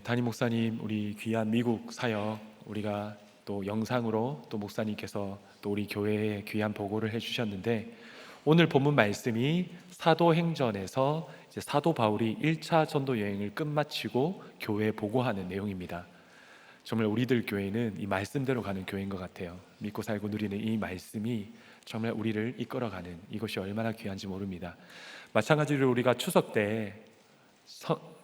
담임 목사님, 우리 귀한 미국 사역, 우리가 또 영상으로 또 목사님께서 또 우리 교회에 귀한 보고를 해주셨는데, 오늘 본문 말씀이 사도행전에서 이제 사도 바울이 1차 전도 여행을 끝마치고 교회에 보고하는 내용입니다. 정말 우리들 교회는 이 말씀대로 가는 교회인 것 같아요. 믿고 살고 누리는 이 말씀이 정말 우리를 이끌어가는, 이것이 얼마나 귀한지 모릅니다. 마찬가지로 우리가 추석 때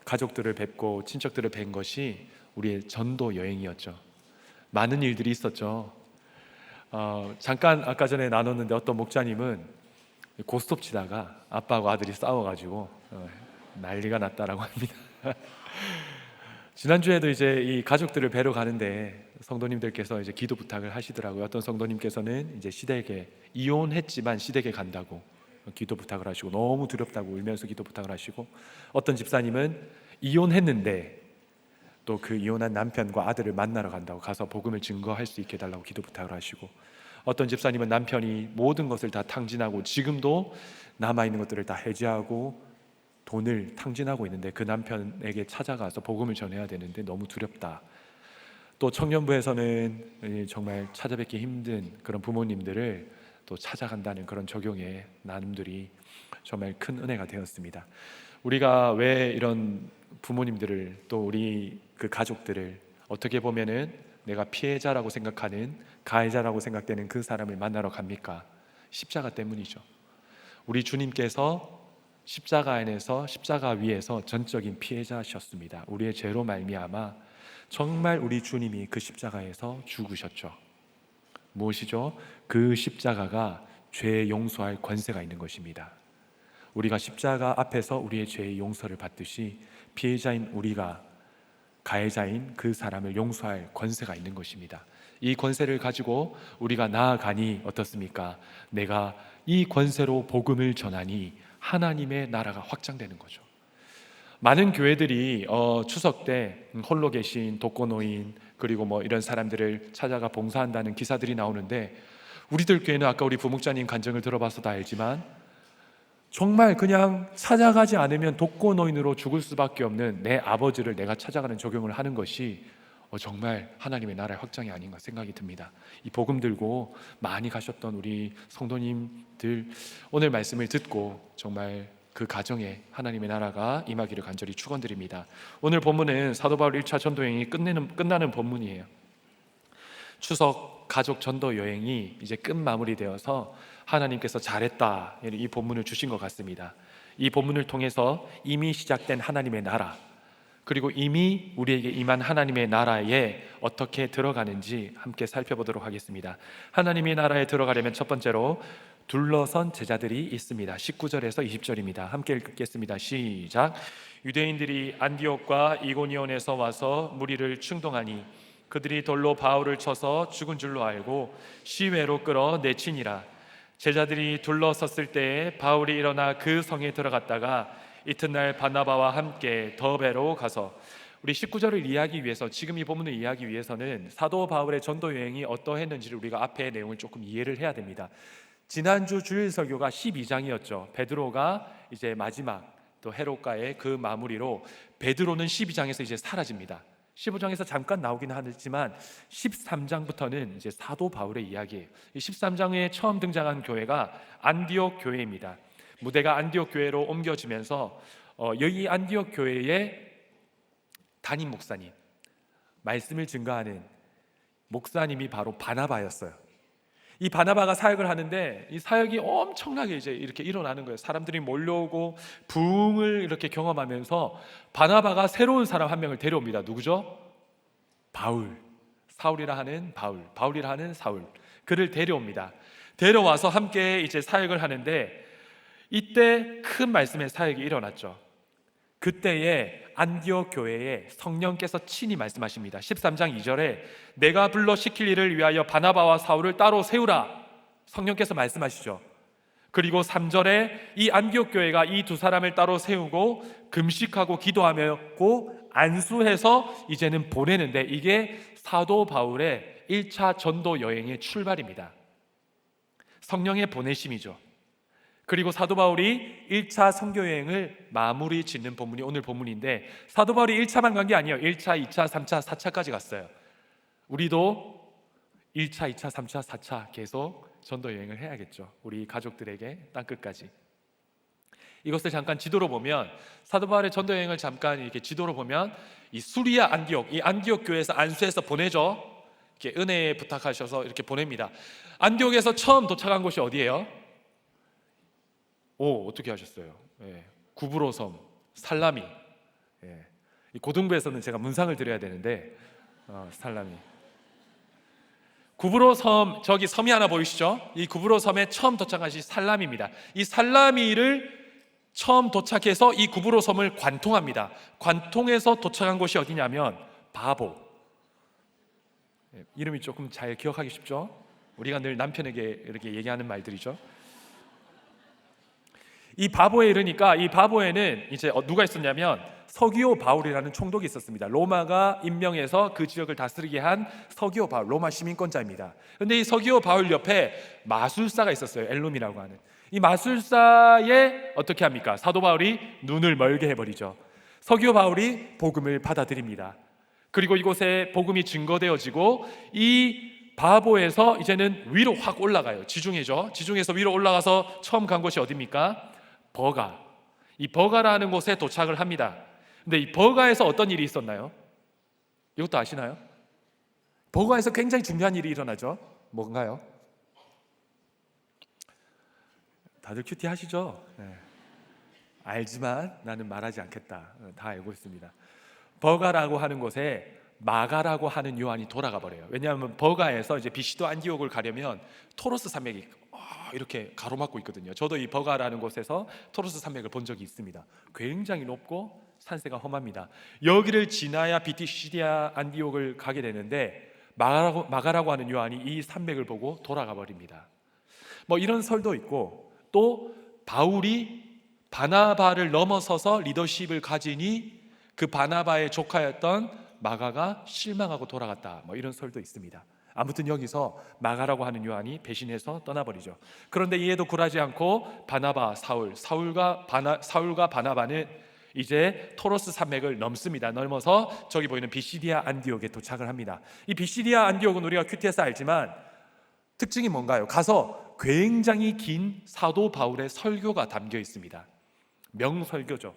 가족들을 뵙고 친척들을 뵌 것이 우리의 전도 여행이었죠. 많은 일들이 있었죠. 잠깐 아까 전에 나눴는데, 어떤 목자님은 고스톱 치다가 아빠하고 아들이 싸워가지고 난리가 났다라고 합니다. 지난주에도 이제 이 가족들을 뵈러 가는데 성도님들께서 이제 기도 부탁을 하시더라고요. 어떤 성도님께서는 이제 시댁에 이혼했지만 시댁에 간다고 기도 부탁을 하시고, 너무 두렵다고 울면서 기도 부탁을 하시고, 어떤 집사님은 이혼했는데 또 그 이혼한 남편과 아들을 만나러 간다고 가서 복음을 증거할 수 있게 해달라고 기도 부탁을 하시고, 어떤 집사님은 남편이 모든 것을 다 탕진하고 지금도 남아있는 것들을 다 해지하고 돈을 탕진하고 있는데 그 남편에게 찾아가서 복음을 전해야 되는데 너무 두렵다. 또 청년부에서는 정말 찾아뵙기 힘든 그런 부모님들을 또 찾아간다는 그런 적용의 나눔들이 정말 큰 은혜가 되었습니다. 우리가 왜 이런 부모님들을, 또 우리 그 가족들을 어떻게 보면은 내가 피해자라고 생각하는, 가해자라고 생각되는 그 사람을 만나러 갑니까? 십자가 때문이죠. 우리 주님께서 십자가 안에서, 십자가 위에서 전적인 피해자셨습니다. 우리의 죄로 말미암아 정말 우리 주님이 그 십자가에서 죽으셨죠. 무엇이죠? 그 십자가가 죄 용서할 권세가 있는 것입니다. 우리가 십자가 앞에서 우리의 죄의 용서를 받듯이 피해자인 우리가 가해자인 그 사람을 용서할 권세가 있는 것입니다. 이 권세를 가지고 우리가 나아가니 어떻습니까? 내가 이 권세로 복음을 전하니 하나님의 나라가 확장되는 거죠. 많은 교회들이 추석 때 홀로 계신 독거노인, 그리고 뭐 이런 사람들을 찾아가 봉사한다는 기사들이 나오는데, 우리들 교회는 아까 우리 부목자님 간증을 들어봐서 다 알지만 정말 그냥 찾아가지 않으면 독거노인으로 죽을 수밖에 없는 내 아버지를 내가 찾아가는 적용을 하는 것이 정말 하나님의 나라의 확장이 아닌가 생각이 듭니다. 이 복음 들고 많이 가셨던 우리 성도님들, 오늘 말씀을 듣고 정말 그 가정에 하나님의 나라가 임하기를 간절히 축원드립니다. 오늘 본문은 사도 바울 1차 전도 여행이 끝나는 본문이에요. 추석 가족 전도 여행이 이제 끝 마무리되어서 하나님께서 잘했다, 이 본문을 주신 것 같습니다. 이 본문을 통해서 이미 시작된 하나님의 나라, 그리고 이미 우리에게 임한 하나님의 나라에 어떻게 들어가는지 함께 살펴보도록 하겠습니다. 하나님의 나라에 들어가려면 첫 번째로 둘러선 제자들이 있습니다. 19절에서 20절입니다. 함께 읽겠습니다. 시작. 유대인들이 안디옥과 이고니온에서 와서 무리를 충동하니 그들이 돌로 바울을 쳐서 죽은 줄로 알고 시외로 끌어 내치니라. 제자들이 둘러섰을 때에 바울이 일어나 그 성에 들어갔다가 이튿날 바나바와 함께 더베로 가서, 우리 19절을 이해하기 위해서, 지금 이 본문을 이해하기 위해서는 사도 바울의 전도 여행이 어떠했는지를 우리가 앞에 내용을 조금 이해를 해야 됩니다. 지난주 주일 설교가 12장이었죠. 베드로가 이제 마지막, 또 헤롯과의 그 마무리로 베드로는 12장에서 이제 사라집니다. 15장에서 잠깐 나오긴 하지만 13장부터는 이제 사도 바울의 이야기예요. 이 13장에 처음 등장한 교회가 안디옥 교회입니다. 무대가 안디옥 교회로 옮겨지면서 여기 안디옥 교회의 담임 목사님, 말씀을 증거하는 목사님이 바로 바나바였어요. 이 바나바가 사역을 하는데 이 사역이 엄청나게 이제 이렇게 일어나는 거예요. 사람들이 몰려오고 부흥을 이렇게 경험하면서 바나바가 새로운 사람 한 명을 데려옵니다. 누구죠? 바울. 사울이라 하는 바울, 바울이라 하는 사울. 그를 데려옵니다. 데려와서 함께 이제 사역을 하는데, 이때 큰 말씀의 사역이 일어났죠. 그때에 안디옥 교회에 성령께서 친히 말씀하십니다. 13장 2절에 내가 불러 시킬 일을 위하여 바나바와 사울을 따로 세우라, 성령께서 말씀하시죠. 그리고 3절에 이 안디옥 교회가 이 두 사람을 따로 세우고 금식하고 기도하고 안수해서 이제는 보내는데, 이게 사도 바울의 1차 전도 여행의 출발입니다. 성령의 보내심이죠. 그리고 사도 바울이 1차 선교 여행을 마무리 짓는 본문이 오늘 본문인데, 사도 바울이 1차만 간 게 아니에요. 1차, 2차, 3차, 4차까지 갔어요. 우리도 1차, 2차, 3차, 4차 계속 전도 여행을 해야겠죠. 우리 가족들에게 땅끝까지. 이것을 잠깐 지도로 보면, 사도 바울의 전도 여행을 잠깐 이렇게 지도로 보면, 이 수리아 안디옥, 이 안디옥 교회에서 안수해서 보내죠. 이렇게 은혜 부탁하셔서 이렇게 보냅니다. 안디옥에서 처음 도착한 곳이 어디예요? 어떻게 하셨어요? 구브로 섬, 살라미. 이 고등부에서는 제가 문상을 드려야 되는데, 살라미. 구브로 섬, 저기 섬이 하나 보이시죠? 이 구브로 섬에 처음 도착하신 살라미입니다. 이 살라미를 처음 도착해서 이 구브로 섬을 관통합니다. 관통해서 도착한 곳이 어디냐면 바보. 이름이 조금 잘 기억하기 쉽죠? 우리가 늘 남편에게 이렇게 얘기하는 말들이죠. 이 바보에 이르니까, 이 바보에는 이제 누가 있었냐면 서기오 바울이라는 총독이 있었습니다. 로마가 임명해서 그 지역을 다스리게 한 서기오 바울, 로마 시민권자입니다. 그런데 이 서기오 바울 옆에 마술사가 있었어요. 엘룸이라고 하는. 이 마술사에 어떻게 합니까? 사도 바울이 눈을 멀게 해버리죠. 서기오 바울이 복음을 받아들입니다. 그리고 이곳에 복음이 증거되어지고, 이 바보에서 이제는 위로 확 올라가요. 지중해죠. 지중해에서 위로 올라가서 처음 간 곳이 어디입니까? 버가. 이 버가라는 곳에 도착을 합니다. 근데 이 버가에서 어떤 일이 있었나요? 이것도 아시나요? 버가에서 굉장히 중요한 일이 일어나죠. 뭔가요? 다들 큐티 하시죠? 알지만 나는 말하지 않겠다. 다 알고 있습니다. 버가라고 하는 곳에 마가라고 하는 요한이 돌아가 버려요. 왜냐하면 버가에서 이제 비시도 안디옥을 가려면 토로스 산맥이 이렇게 가로막고 있거든요. 저도 이 버가라는 곳에서 토로스 산맥을 본 적이 있습니다. 굉장히 높고 산세가 험합니다. 여기를 지나야 비시디아 안디옥을 가게 되는데, 마가라고 하는 요한이 이 산맥을 보고 돌아가 버립니다. 뭐 이런 설도 있고, 또 바울이 바나바를 넘어서서 리더십을 가지니 그 바나바의 조카였던 마가가 실망하고 돌아갔다, 뭐 이런 설도 있습니다. 아무튼 여기서 마가라고 하는 요한이 배신해서 떠나버리죠. 그런데 이에도 굴하지 않고 바나바, 사울과 바나바는 이제 토로스 산맥을 넘습니다. 넘어서 저기 보이는 비시디아 안디옥에 도착을 합니다. 이 비시디아 안디옥은 우리가 큐티에서 알지만 특징이 뭔가요? 가서 굉장히 긴 사도 바울의 설교가 담겨 있습니다. 명설교죠.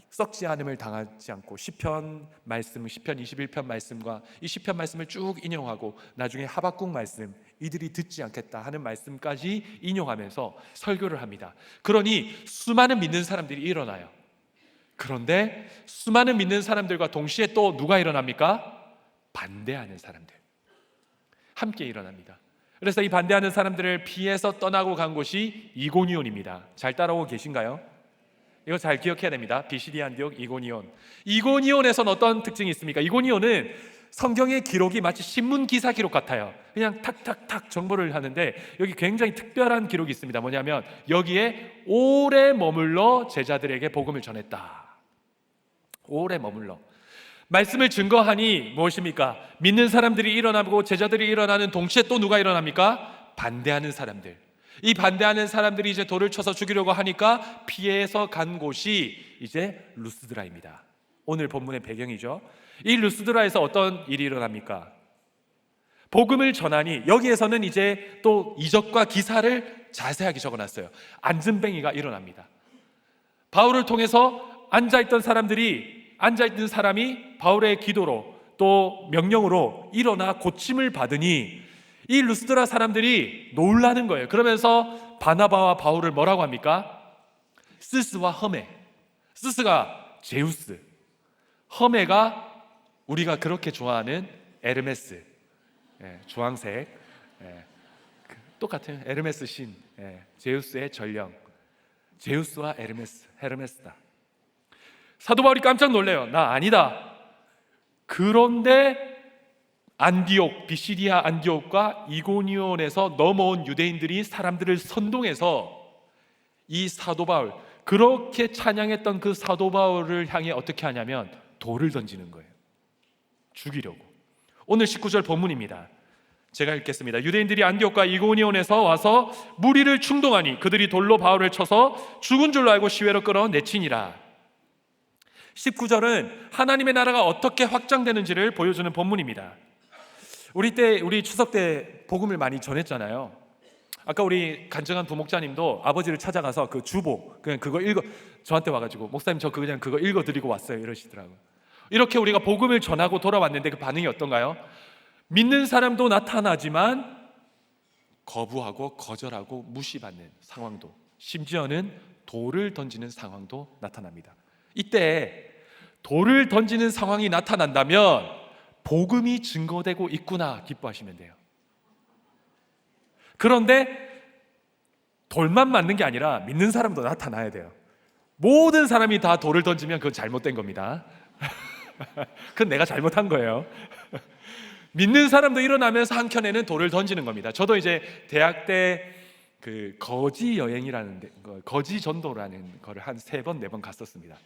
썩지 않음을 당하지 않고 시편 말씀, 시편 21편 말씀과 이 시편 말씀을 쭉 인용하고 나중에 하박국 말씀, 이들이 듣지 않겠다 하는 말씀까지 인용하면서 설교를 합니다. 그러니 수많은 믿는 사람들이 일어나요. 그런데 수많은 믿는 사람들과 동시에 또 누가 일어납니까? 반대하는 사람들 함께 일어납니다. 그래서 이 반대하는 사람들을 피해서 떠나고 간 곳이 이고니온입니다. 잘 따라오고 계신가요? 이거 잘 기억해야 됩니다. 비시디아 안디옥, 이고니온. 이고니온에선 어떤 특징이 있습니까? 이고니온은 성경의 기록이 마치 신문 기사 기록 같아요. 그냥 탁탁탁 정보를 하는데, 여기 굉장히 특별한 기록이 있습니다. 뭐냐면 여기에 오래 머물러 제자들에게 복음을 전했다. 오래 머물러 말씀을 증거하니 무엇입니까? 믿는 사람들이 일어나고 제자들이 일어나는 동시에 또 누가 일어납니까? 반대하는 사람들. 이 반대하는 사람들이 이제 돌을 쳐서 죽이려고 하니까 피해서 간 곳이 이제 루스드라입니다. 오늘 본문의 배경이죠. 이 루스드라에서 어떤 일이 일어납니까? 복음을 전하니, 여기에서는 이제 또 이적과 기사를 자세하게 적어놨어요. 안진뱅이가 일어납니다. 바울을 통해서 앉아있던 사람이 바울의 기도로 또 명령으로 일어나 고침을 받으니 이 루스드라 사람들이 놀라는 거예요. 그러면서 바나바와 바울을 뭐라고 합니까? 스스와 허메. 스스가 제우스, 허메가 우리가 그렇게 좋아하는 에르메스, 주황색, 똑같은 에르메스 신, 제우스의 전령. 제우스와 헤르메스다. 사도 바울이 깜짝 놀래요. 나 아니다. 그런데 안디옥, 비시디아 안디옥과 이고니온에서 넘어온 유대인들이 사람들을 선동해서 이 사도 바울, 그렇게 찬양했던 그 사도 바울을 향해 어떻게 하냐면 돌을 던지는 거예요. 죽이려고. 오늘 19절 본문입니다. 제가 읽겠습니다. 유대인들이 안디옥과 이고니온에서 와서 무리를 충동하니 그들이 돌로 바울을 쳐서 죽은 줄로 알고 시외로 끌어내치니라. 19절은 하나님의 나라가 어떻게 확장되는지를 보여주는 본문입니다. 우리 추석 때 복음을 많이 전했잖아요. 아까 우리 간증한 부목자님도 아버지를 찾아가서 그 주보 그냥 그거 저한테 와가지고 목사님 저 그냥 그거 읽어드리고 왔어요 이러시더라고요. 이렇게 우리가 복음을 전하고 돌아왔는데 그 반응이 어떤가요? 믿는 사람도 나타나지만 거부하고 거절하고 무시받는 상황도, 심지어는 돌을 던지는 상황도 나타납니다. 이때 돌을 던지는 상황이 나타난다면 복음이 증거되고 있구나 기뻐하시면 돼요. 그런데 돌만 맞는 게 아니라 믿는 사람도 나타나야 돼요. 모든 사람이 다 돌을 던지면 그건 잘못된 겁니다. 그건 내가 잘못한 거예요. 믿는 사람도 일어나면서 한켠에는 돌을 던지는 겁니다. 저도 이제 대학 때 그 거지 여행이라는 거지 전도라는 거를 한 3번 4번 갔었습니다.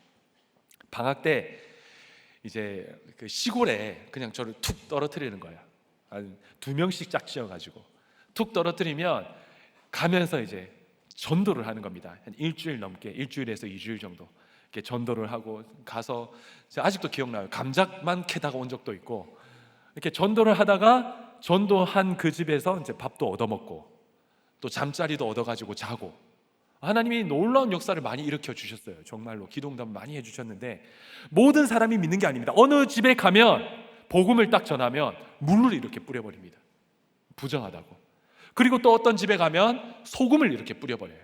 방학 때 이제 그 시골에 그냥 저를 툭 떨어뜨리는 거예요. 한 2명씩 짝지어가지고 툭 떨어뜨리면 가면서 이제 전도를 하는 겁니다. 한 일주일 넘게, 일주일에서 2주일 정도 이렇게 전도를 하고 가서 아직도 기억나요. 감작만 캐다가 온 적도 있고 이렇게 전도를 하다가 전도한 그 집에서 이제 밥도 얻어먹고 또 잠자리도 얻어가지고 자고 하나님이 놀라운 역사를 많이 일으켜 주셨어요. 정말로 기도응답 많이 해주셨는데 모든 사람이 믿는 게 아닙니다. 어느 집에 가면 복음을 딱 전하면 물을 이렇게 뿌려버립니다. 부정하다고. 그리고 또 어떤 집에 가면 소금을 이렇게 뿌려버려요.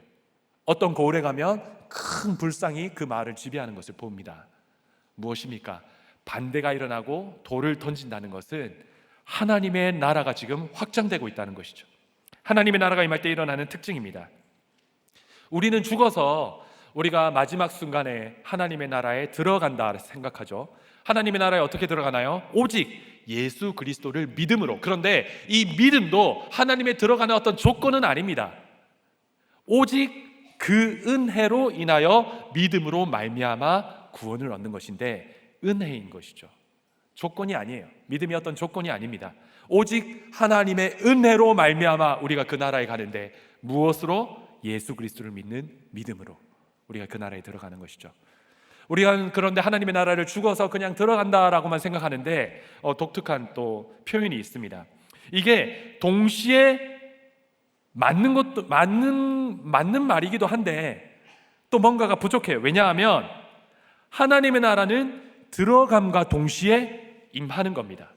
어떤 고을에 가면 큰 불상이 그 마을을 지배하는 것을 봅니다. 무엇입니까? 반대가 일어나고 돌을 던진다는 것은 하나님의 나라가 지금 확장되고 있다는 것이죠. 하나님의 나라가 임할 때 일어나는 특징입니다. 우리는 죽어서 우리가 마지막 순간에 하나님의 나라에 들어간다 생각하죠. 하나님의 나라에 어떻게 들어가나요? 오직 예수 그리스도를 믿음으로. 그런데 이 믿음도 하나님에 들어가는 어떤 조건은 아닙니다. 오직 그 은혜로 인하여 믿음으로 말미암아 구원을 얻는 것인데 은혜인 것이죠. 조건이 아니에요. 믿음이 어떤 조건이 아닙니다. 오직 하나님의 은혜로 말미암아 우리가 그 나라에 가는데 무엇으로? 예수 그리스도를 믿는 믿음으로 우리가 그 나라에 들어가는 것이죠. 우리가 그런데 하나님의 나라를 죽어서 그냥 들어간다라고만 생각하는데 독특한 또 표현이 있습니다. 이게 동시에 맞는 것도 맞는 말이기도 한데 또 뭔가가 부족해요. 왜냐하면 하나님의 나라는 들어감과 동시에 임하는 겁니다.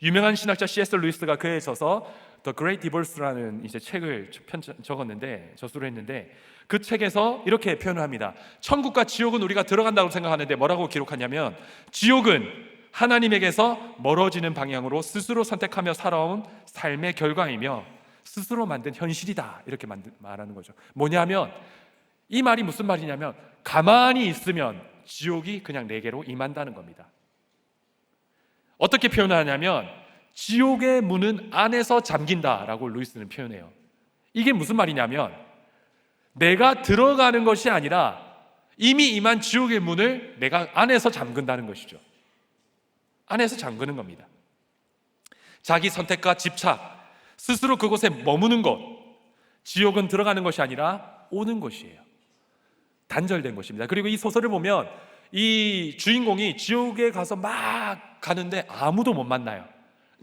유명한 신학자 C.S. 루이스가 그에 있어서 The Great Divorce라는 이제 책을 적었는데 저수를 했는데 그 책에서 이렇게 표현을 합니다. 천국과 지옥은 우리가 들어간다고 생각하는데 뭐라고 기록하냐면 지옥은 하나님에게서 멀어지는 방향으로 스스로 선택하며 살아온 삶의 결과이며 스스로 만든 현실이다 이렇게 말하는 거죠. 뭐냐면 이 말이 무슨 말이냐면 가만히 있으면 지옥이 그냥 내게로 임한다는 겁니다. 어떻게 표현하냐면 지옥의 문은 안에서 잠긴다라고 루이스는 표현해요. 이게 무슨 말이냐면 내가 들어가는 것이 아니라 이미 임한 지옥의 문을 내가 안에서 잠근다는 것이죠. 안에서 잠그는 겁니다. 자기 선택과 집착, 스스로 그곳에 머무는 것, 지옥은 들어가는 것이 아니라 오는 것이에요. 단절된 것입니다. 그리고 이 소설을 보면 이 주인공이 지옥에 가서 막 가는데 아무도 못 만나요.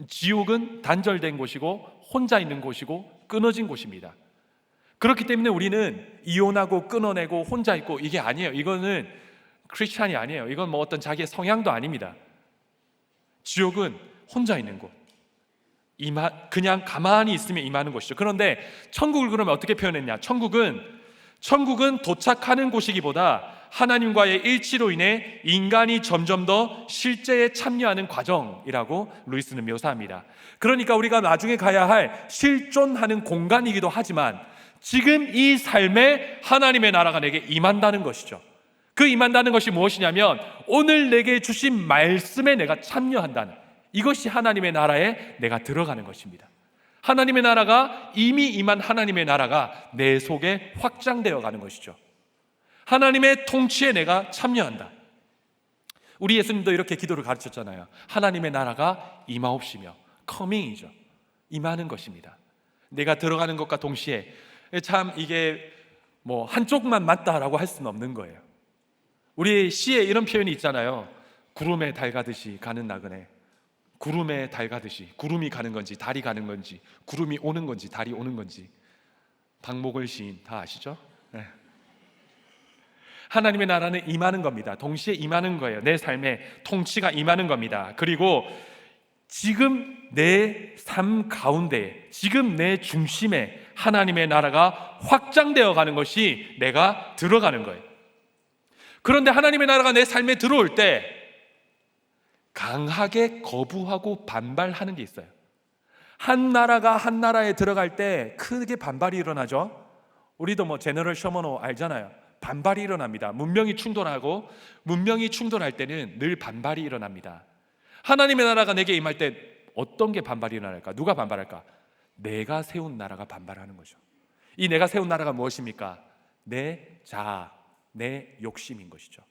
지옥은 단절된 곳이고 혼자 있는 곳이고 끊어진 곳입니다. 그렇기 때문에 우리는 이혼하고 끊어내고 혼자 있고 이게 아니에요. 이거는 크리스찬이 아니에요. 이건 뭐 어떤 자기의 성향도 아닙니다. 지옥은 혼자 있는 곳, 그냥 가만히 있으면 임하는 곳이죠. 그런데 천국을 그러면 어떻게 표현했냐? 천국은 도착하는 곳이기보다 하나님과의 일치로 인해 인간이 점점 더 실제에 참여하는 과정이라고 루이스는 묘사합니다. 그러니까 우리가 나중에 가야 할 실존하는 공간이기도 하지만 지금 이 삶에 하나님의 나라가 내게 임한다는 것이죠. 그 임한다는 것이 무엇이냐면 오늘 내게 주신 말씀에 내가 참여한다는, 이것이 하나님의 나라에 내가 들어가는 것입니다. 하나님의 나라가 이미 임한 하나님의 나라가 내 속에 확장되어 가는 것이죠. 하나님의 통치에 내가 참여한다. 우리 예수님도 이렇게 기도를 가르쳤잖아요. 하나님의 나라가 임하옵시며, 커밍이죠. 임하는 것입니다. 내가 들어가는 것과 동시에 참 이게 뭐 한쪽만 맞다라고 할 수는 없는 거예요. 우리 시에 이런 표현이 있잖아요. 구름에 달 가듯이 가는 나그네. 구름에 달 가듯이, 구름이 가는 건지 달이 가는 건지, 구름이 오는 건지 달이 오는 건지. 박목을 시인 다 아시죠? 네. 하나님의 나라는 임하는 겁니다. 동시에 임하는 거예요. 내 삶에 통치가 임하는 겁니다. 그리고 지금 내 삶 가운데, 지금 내 중심에 하나님의 나라가 확장되어 가는 것이 내가 들어가는 거예요. 그런데 하나님의 나라가 내 삶에 들어올 때 강하게 거부하고 반발하는 게 있어요. 한 나라가 한 나라에 들어갈 때 크게 반발이 일어나죠. 우리도 뭐 제너럴 셔먼호 알잖아요. 반발이 일어납니다. 문명이 충돌할 때는 늘 반발이 일어납니다. 하나님의 나라가 내게 임할 때 어떤 게 반발이 일어날까? 누가 반발할까? 내가 세운 나라가 반발하는 거죠. 이 내가 세운 나라가 무엇입니까? 내 자아, 내 욕심인 것이죠.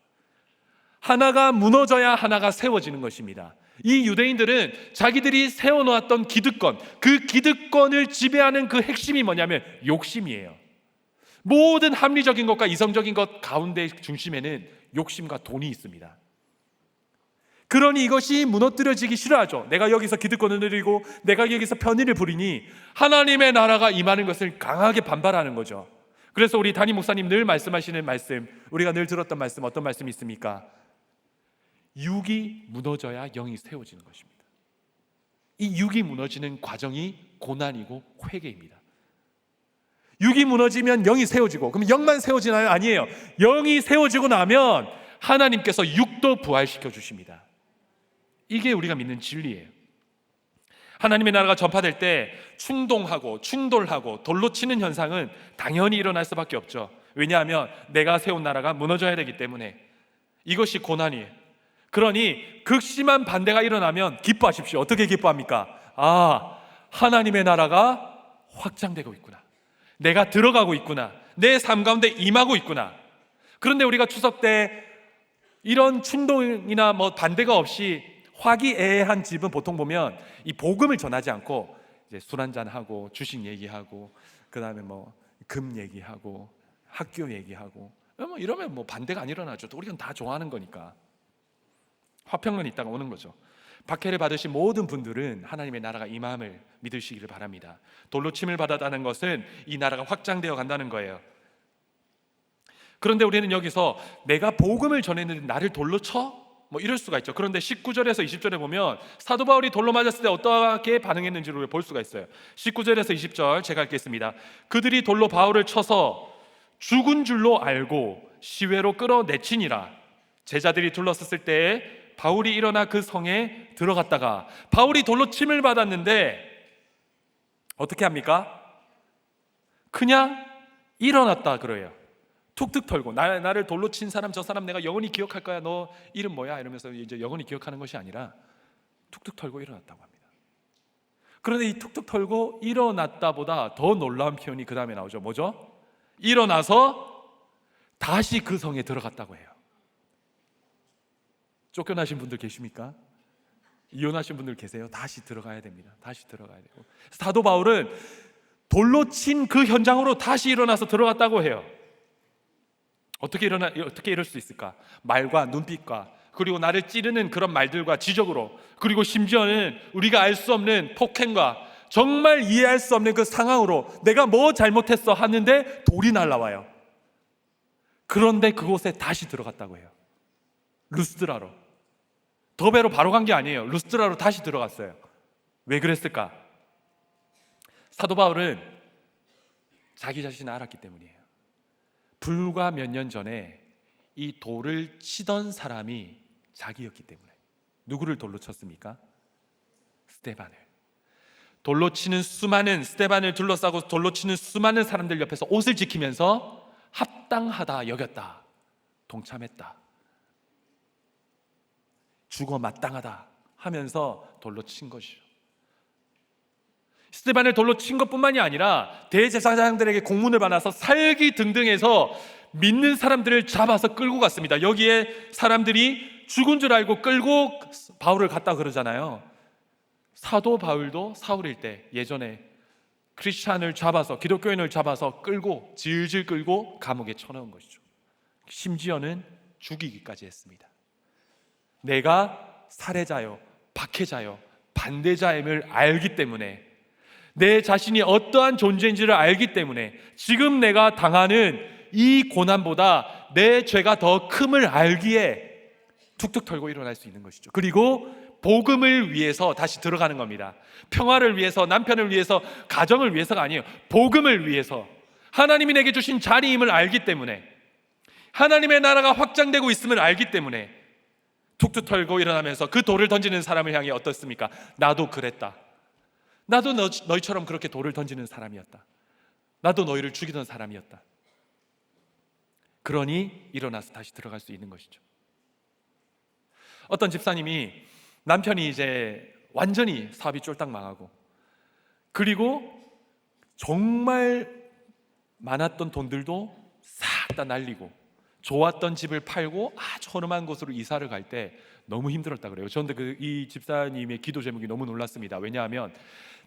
하나가 무너져야 하나가 세워지는 것입니다. 이 유대인들은 자기들이 세워놓았던 기득권, 그 기득권을 지배하는 그 핵심이 뭐냐면 욕심이에요. 모든 합리적인 것과 이성적인 것 가운데 중심에는 욕심과 돈이 있습니다. 그러니 이것이 무너뜨려지기 싫어하죠. 내가 여기서 기득권을 누리고 내가 여기서 편의를 부리니 하나님의 나라가 임하는 것을 강하게 반발하는 거죠. 그래서 우리 담임 목사님 늘 말씀하시는 말씀, 우리가 늘 들었던 말씀, 어떤 말씀이 있습니까? 육이 무너져야 영이 세워지는 것입니다. 이 육이 무너지는 과정이 고난이고 회개입니다. 육이 무너지면 영이 세워지고, 그럼 영만 세워지나요? 아니에요. 영이 세워지고 나면 하나님께서 육도 부활시켜 주십니다. 이게 우리가 믿는 진리예요. 하나님의 나라가 전파될 때 충동하고 충돌하고 돌로 치는 현상은 당연히 일어날 수밖에 없죠. 왜냐하면 내가 세운 나라가 무너져야 되기 때문에. 이것이 고난이에요. 그러니 극심한 반대가 일어나면 기뻐하십시오. 어떻게 기뻐합니까? 아, 하나님의 나라가 확장되고 있구나. 내가 들어가고 있구나. 내 삶 가운데 임하고 있구나. 그런데 우리가 추석 때 이런 충동이나 뭐 반대가 없이 화기애애한 집은 보통 보면 이 복음을 전하지 않고 이제 술 한잔 하고 주식 얘기하고 그다음에 뭐 금 얘기하고 학교 얘기하고 뭐 이러면 뭐 반대가 안 일어나죠. 또 우리는 다 좋아하는 거니까. 화평만 있다가 오는 거죠. 박해를 받으신 모든 분들은 하나님의 나라가 임함을 믿으시기를 바랍니다. 돌로 침을 받았다는 것은 이 나라가 확장되어 간다는 거예요. 그런데 우리는 여기서 내가 복음을 전했는데 나를 돌로 쳐? 뭐 이럴 수가 있죠. 그런데 19절에서 20절에 보면 사도 바울이 돌로 맞았을 때 어떻게 반응했는지를 볼 수가 있어요. 19절에서 20절 제가 읽겠습니다. 그들이 돌로 바울을 쳐서 죽은 줄로 알고 시외로 끌어내치니라. 제자들이 둘러섰을 때에 바울이 일어나 그 성에 들어갔다가, 바울이 돌로 침을 받았는데 어떻게 합니까? 그냥 일어났다 그래요. 툭툭 털고 나를 돌로 친 사람, 저 사람 내가 영원히 기억할 거야. 너 이름 뭐야? 이러면서 이제 영원히 기억하는 것이 아니라 툭툭 털고 일어났다고 합니다. 그런데 이 툭툭 털고 일어났다보다 더 놀라운 표현이 그 다음에 나오죠. 뭐죠? 일어나서 다시 그 성에 들어갔다고 해요. 쫓겨나신 분들 계십니까? 이혼하신 분들 계세요? 다시 들어가야 됩니다. 다시 들어가야 되고, 사도 바울은 돌로 친 그 현장으로 다시 일어나서 들어갔다고 해요. 어떻게 이럴 수 있을까? 말과 눈빛과, 그리고 나를 찌르는 그런 말들과 지적으로, 그리고 심지어는 우리가 알 수 없는 폭행과 정말 이해할 수 없는 그 상황으로 내가 뭐 잘못했어 하는데 돌이 날라와요. 그런데 그곳에 다시 들어갔다고 해요. 루스드라로. 더베로 바로 간 게 아니에요. 루스드라로 다시 들어갔어요. 왜 그랬을까? 사도 바울은 자기 자신을 알았기 때문이에요. 불과 몇 년 전에 이 돌을 치던 사람이 자기였기 때문에. 누구를 돌로 쳤습니까? 스데반을. 돌로 치는 수많은, 스데반을 둘러싸고 돌로 치는 수많은 사람들 옆에서 옷을 지키면서 합당하다 여겼다, 동참했다, 죽어 마땅하다 하면서 돌로 친 것이죠. 스데반을 돌로 친 것뿐만이 아니라 대제사장들에게 공문을 받아서 살기 등등해서 믿는 사람들을 잡아서 끌고 갔습니다. 여기에 사람들이 죽은 줄 알고 끌고 바울을 갔다 그러잖아요. 사도 바울도 사울일 때 예전에 크리스찬을 잡아서, 기독교인을 잡아서 끌고 질질 끌고 감옥에 쳐넣은 것이죠. 심지어는 죽이기까지 했습니다. 내가 살해자요, 박해자요, 반대자임을 알기 때문에, 내 자신이 어떠한 존재인지를 알기 때문에 지금 내가 당하는 이 고난보다 내 죄가 더 큼을 알기에 툭툭 털고 일어날 수 있는 것이죠. 그리고 복음을 위해서 다시 들어가는 겁니다. 평화를 위해서, 남편을 위해서, 가정을 위해서가 아니에요. 복음을 위해서, 하나님이 내게 주신 자리임을 알기 때문에, 하나님의 나라가 확장되고 있음을 알기 때문에 툭툭 털고 일어나면서 그 돌을 던지는 사람을 향해 어떻습니까? 나도 그랬다. 나도 너희처럼 그렇게 돌을 던지는 사람이었다. 나도 너희를 죽이던 사람이었다. 그러니 일어나서 다시 들어갈 수 있는 것이죠. 어떤 집사님이 남편이 이제 완전히 사업이 쫄딱 망하고, 그리고 정말 많았던 돈들도 싹 다 날리고, 좋았던 집을 팔고 아주 허름한 곳으로 이사를 갈 때 너무 힘들었다 그래요. 저는 이 집사님의 기도 제목이 너무 놀랐습니다. 왜냐하면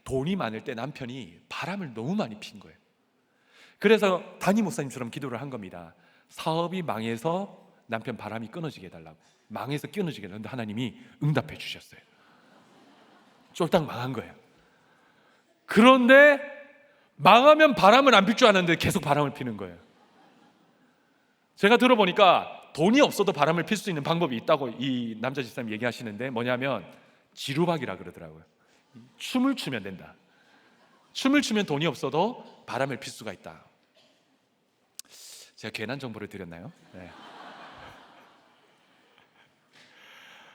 돈이 많을 때 남편이 바람을 너무 많이 핀 거예요. 그래서 담임 목사님처럼 기도를 한 겁니다. 사업이 망해서 남편 바람이 끊어지게 해달라고. 망해서 끊어지게 해달라고. 하나님이 응답해 주셨어요. 쫄딱 망한 거예요. 그런데 망하면 바람을 안 필 줄 아는데 계속 바람을 피는 거예요. 제가 들어보니까 돈이 없어도 바람을 필 수 있는 방법이 있다고 이 남자 집사님 얘기하시는데, 뭐냐면 지루박이라 그러더라고요. 춤을 추면 된다. 춤을 추면 돈이 없어도 바람을 필 수가 있다. 제가 괜한 정보를 드렸나요? 네.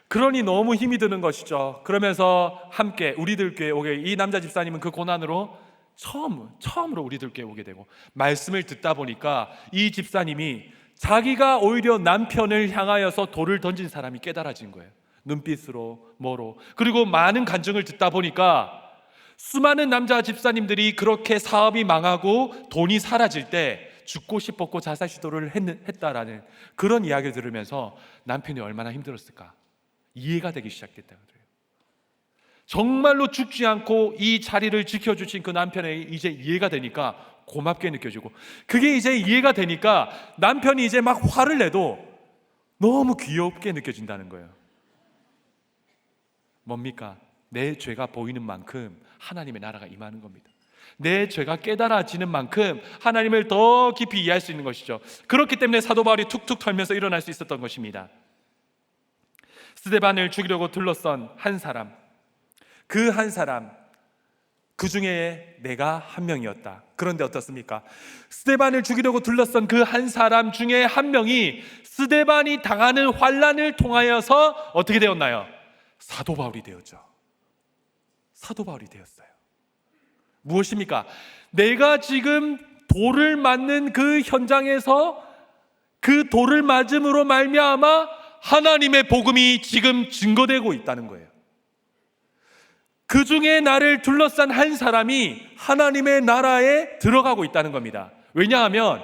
그러니 너무 힘이 드는 것이죠. 그러면서 함께 우리들 교회에 오게, 이 남자 집사님은 그 고난으로 처음으로 우리들 교회에 오게 되고, 말씀을 듣다 보니까 이 집사님이 자기가 오히려 남편을 향하여서 돌을 던진 사람이 깨달아진 거예요. 눈빛으로, 뭐로. 그리고 많은 간증을 듣다 보니까 수많은 남자 집사님들이 그렇게 사업이 망하고 돈이 사라질 때 죽고 싶었고 자살 시도를 했다라는 그런 이야기를 들으면서 남편이 얼마나 힘들었을까 이해가 되기 시작했다고 그래요. 정말로 죽지 않고 이 자리를 지켜주신 그 남편의 이제 이해가 되니까 고맙게 느껴지고, 그게 이제 이해가 되니까 남편이 이제 막 화를 내도 너무 귀엽게 느껴진다는 거예요. 뭡니까? 내 죄가 보이는 만큼 하나님의 나라가 임하는 겁니다. 내 죄가 깨달아지는 만큼 하나님을 더 깊이 이해할 수 있는 것이죠. 그렇기 때문에 사도 바울이 툭툭 털면서 일어날 수 있었던 것입니다. 스데반을 죽이려고 둘러싼 한 사람, 그 한 사람, 그 중에 내가 한 명이었다. 그런데 어떻습니까? 스데반을 죽이려고 둘러싼 그 한 사람 중에 한 명이 스데반이 당하는 환난을 통하여서 어떻게 되었나요? 사도 바울이 되었죠. 사도 바울이 되었어요. 무엇입니까? 내가 지금 돌을 맞는 그 현장에서 그 돌을 맞음으로 말미암아 하나님의 복음이 지금 증거되고 있다는 거예요. 그 중에 나를 둘러싼 한 사람이 하나님의 나라에 들어가고 있다는 겁니다. 왜냐하면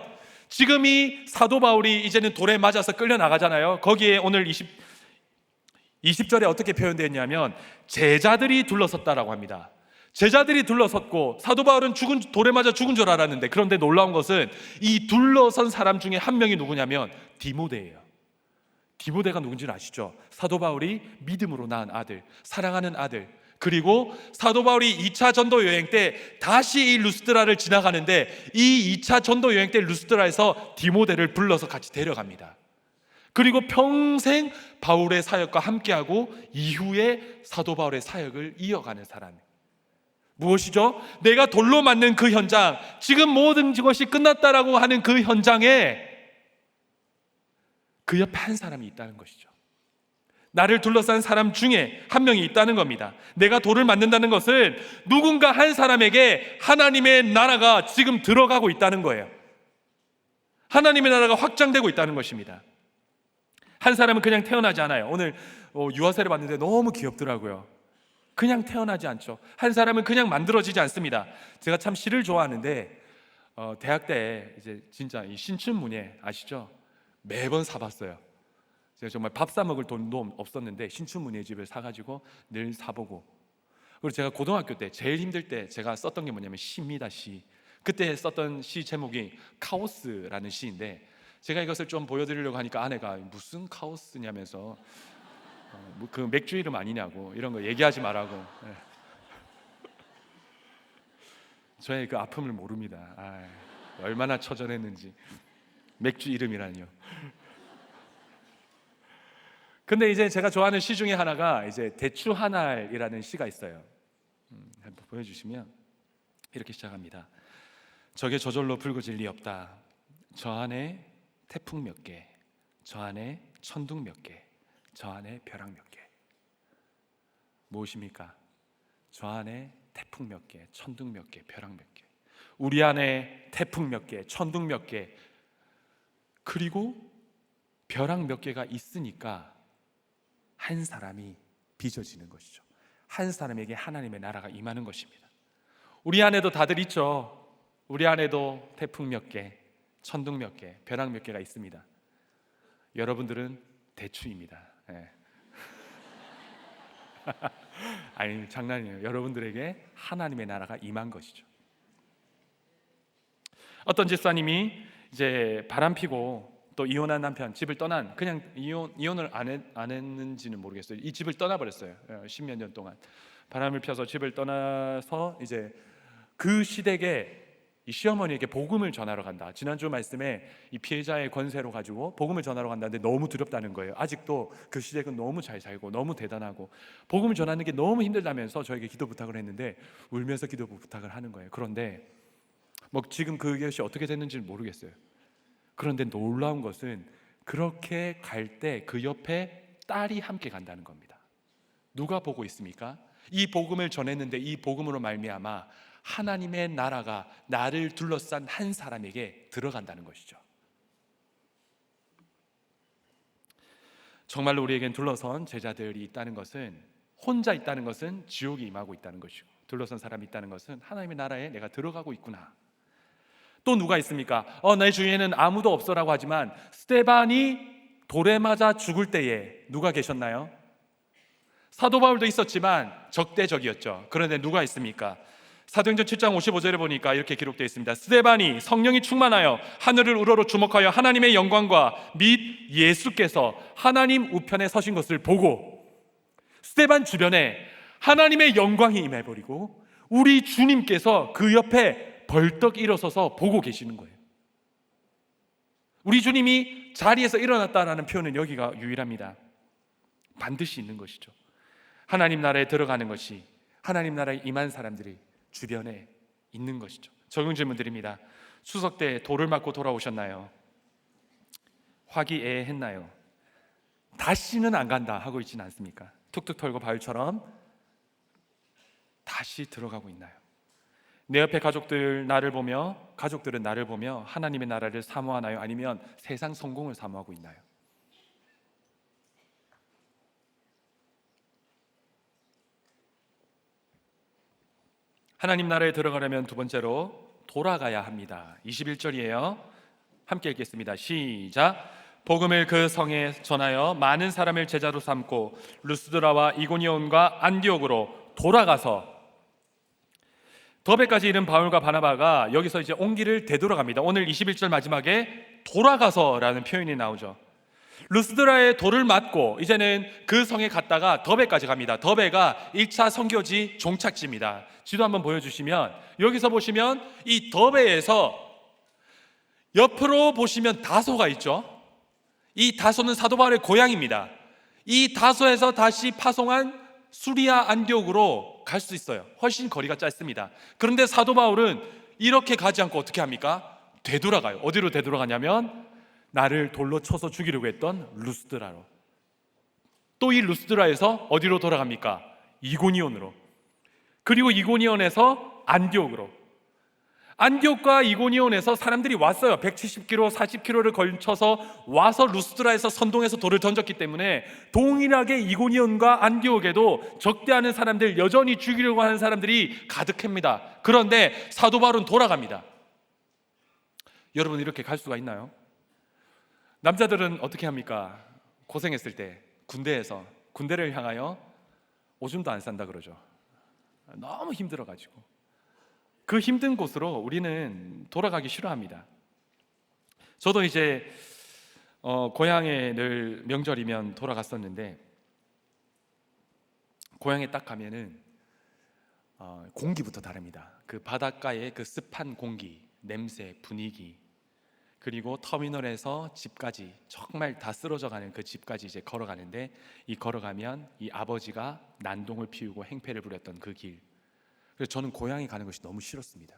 지금 이 사도 바울이 이제는 돌에 맞아서 끌려나가잖아요. 거기에 오늘 20절에 어떻게 표현되었냐면 제자들이 둘러섰다라고 합니다. 제자들이 둘러섰고 사도 바울은 돌에 맞아 죽은 줄 알았는데, 그런데 놀라운 것은 이 둘러선 사람 중에 한 명이 누구냐면 디모데예요. 디모데가 누군지는 아시죠? 사도 바울이 믿음으로 낳은 아들, 사랑하는 아들. 그리고 사도 바울이 2차 전도 여행 때 다시 이 루스드라를 지나가는데 이 2차 전도 여행 때 루스드라에서 디모데를 불러서 같이 데려갑니다. 그리고 평생 바울의 사역과 함께하고 이후에 사도 바울의 사역을 이어가는 사람. 무엇이죠? 내가 돌로 맞는 그 현장, 지금 모든 것이 끝났다라고 하는 그 현장에 그 옆에 한 사람이 있다는 것이죠. 나를 둘러싼 사람 중에 한 명이 있다는 겁니다. 내가 돌을 맞는다는 것은 누군가 한 사람에게 하나님의 나라가 지금 들어가고 있다는 거예요. 하나님의 나라가 확장되고 있다는 것입니다. 한 사람은 그냥 태어나지 않아요. 오늘 유아세를 봤는데 너무 귀엽더라고요. 그냥 태어나지 않죠. 한 사람은 그냥 만들어지지 않습니다. 제가 참 시를 좋아하는데 대학 때 이제 진짜 이 신춘문예 아시죠? 매번 사봤어요. 제가 정말 밥 사 먹을 돈도 없었는데 신춘문예 집을 사가지고 늘 사보고, 그리고 제가 고등학교 때 제일 힘들 때 제가 썼던 게 뭐냐면 시입니다. 시. 그때 썼던 시 제목이 카오스라는 시인데, 제가 이것을 좀 보여드리려고 하니까 아내가 무슨 카오스냐면서 그 맥주 이름 아니냐고, 이런 거 얘기하지 말라고. 네. 저의 그 아픔을 모릅니다. 얼마나 처절했는지. 맥주 이름이라니요. 근데 이제 제가 좋아하는 시 중에 하나가 이제 대추 한 알이라는 시가 있어요. 한번 보여주시면 이렇게 시작합니다. 적에 저절로 불거질 리 없다. 저 안에 태풍 몇 개, 저 안에 천둥 몇 개, 저 안에 벼락 몇 개. 무엇입니까? 저 안에 태풍 몇 개, 천둥 몇 개, 벼락 몇 개. 우리 안에 태풍 몇 개, 천둥 몇 개, 그리고 벼락 몇 개가 있으니까 한 사람이 빚어지는 것이죠. 한 사람에게 하나님의 나라가 임하는 것입니다. 우리 안에도 다들 있죠. 우리 안에도 태풍 몇 개, 천둥 몇 개, 벼락 몇 개가 있습니다. 여러분들은 대추입니다. 네. 아니, 장난이에요. 여러분들에게 하나님의 나라가 임한 것이죠. 어떤 집사님이 이제 바람 피고 또 이혼한 남편, 집을 떠난, 그냥 이혼을 안 했는지는 모르겠어요. 이 집을 떠나버렸어요. 10몇 년 동안 바람을 펴서 집을 떠나서 이제 그 시댁에 이 시어머니에게 복음을 전하러 간다. 지난주 말씀에 이 피해자의 권세로 가지고 복음을 전하러 간다는데 너무 두렵다는 거예요. 아직도 그 시댁은 너무 잘 살고 너무 대단하고 복음을 전하는 게 너무 힘들다면서 저에게 기도 부탁을 했는데 울면서 기도 부탁을 하는 거예요. 그런데 뭐 지금 그것이 어떻게 됐는지는 모르겠어요. 그런데 놀라운 것은 그렇게 갈 때 그 옆에 딸이 함께 간다는 겁니다. 누가 보고 있습니까? 이 복음을 전했는데 이 복음으로 말미암아 하나님의 나라가 나를 둘러싼 한 사람에게 들어간다는 것이죠. 정말로 우리에겐 둘러선 제자들이 있다는 것은, 혼자 있다는 것은 지옥이 임하고 있다는 것이고, 둘러선 사람이 있다는 것은 하나님의 나라에 내가 들어가고 있구나. 또 누가 있습니까? 내 주위에는 아무도 없어라고 하지만 스데반이 돌에 맞아 죽을 때에 누가 계셨나요? 사도 바울도 있었지만 적대적이었죠. 그런데 누가 있습니까? 사도행전 7장 55절에 보니까 이렇게 기록되어 있습니다. 스데반이 성령이 충만하여 하늘을 우러러 주목하여 하나님의 영광과 및 예수께서 하나님 우편에 서신 것을 보고, 스데반 주변에 하나님의 영광이 임해버리고 우리 주님께서 그 옆에 벌떡 일어서서 보고 계시는 거예요. 우리 주님이 자리에서 일어났다라는 표현은 여기가 유일합니다. 반드시 있는 것이죠. 하나님 나라에 들어가는 것이, 하나님 나라에 임한 사람들이 주변에 있는 것이죠. 적용 질문 드립니다. 추석 때 돌을 맞고 돌아오셨나요? 화기애애했나요? 다시는 안 간다 하고 있지는 않습니까? 툭툭 털고 바울처럼 다시 들어가고 있나요? 내 옆에 가족들은 나를 보며 하나님의 나라를 사모하나요? 아니면 세상 성공을 사모하고 있나요? 하나님 나라에 들어가려면 두 번째로 돌아가야 합니다. 21절이에요. 함께 읽겠습니다. 시작. 복음을 그 성에 전하여 많은 사람을 제자로 삼고 루스드라와 이고니온과 안디옥으로 돌아가서, 더베까지 이른 바울과 바나바가 여기서 이제 온 길을 되돌아갑니다. 오늘 21절 마지막에 돌아가서라는 표현이 나오죠. 루스드라에 돌을 맞고 이제는 그 성에 갔다가 더베까지 갑니다. 더베가 1차 선교지 종착지입니다. 지도 한번 보여주시면, 여기서 보시면 이 더베에서 옆으로 보시면 다소가 있죠. 이 다소는 사도 바울의 고향입니다. 이 다소에서 다시 파송한 수리아 안디옥으로 갈 수 있어요. 훨씬 거리가 짧습니다. 그런데 사도 바울은 이렇게 가지 않고 어떻게 합니까? 되돌아가요. 어디로 되돌아가냐면 나를 돌로 쳐서 죽이려고 했던 루스드라로. 또 이 루스드라에서 어디로 돌아갑니까? 이고니온으로. 그리고 이고니온에서 안디옥으로. 안디옥과 이고니온에서 사람들이 왔어요. 170km, 40km를 걸쳐서 와서 루스드라에서 선동해서 돌을 던졌기 때문에 동일하게 이고니온과 안디옥에도 적대하는 사람들, 여전히 죽이려고 하는 사람들이 가득합니다. 그런데 사도 바울은 돌아갑니다. 여러분, 이렇게 갈 수가 있나요? 남자들은 어떻게 합니까? 고생했을 때 군대에서, 군대를 향하여 오줌도 안 싼다 그러죠. 너무 힘들어가지고 그 힘든 곳으로 우리는 돌아가기 싫어합니다. 저도 이제 고향에 늘 명절이면 돌아갔었는데, 고향에 딱 가면은 공기부터 다릅니다. 그 바닷가의 그 습한 공기, 냄새, 분위기, 그리고 터미널에서 집까지 정말 다 쓰러져가는 그 집까지 이제 걸어가는데, 이 걸어가면 이 아버지가 난동을 피우고 행패를 부렸던 그 길, 그래서 저는 고향에 가는 것이 너무 싫었습니다.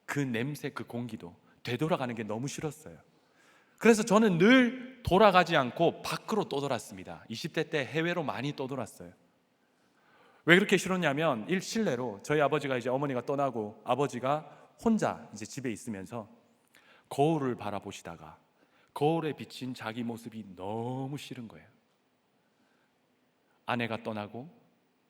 그 냄새, 그 공기도 되돌아가는 게 너무 싫었어요. 그래서 저는 늘 돌아가지 않고 밖으로 떠돌았습니다. 20대 때 해외로 많이 떠돌았어요. 왜 그렇게 싫었냐면, 실내로 저희 아버지가 이제 어머니가 떠나고 아버지가 혼자 이제 집에 있으면서 거울을 바라보시다가 거울에 비친 자기 모습이 너무 싫은 거예요. 아내가 떠나고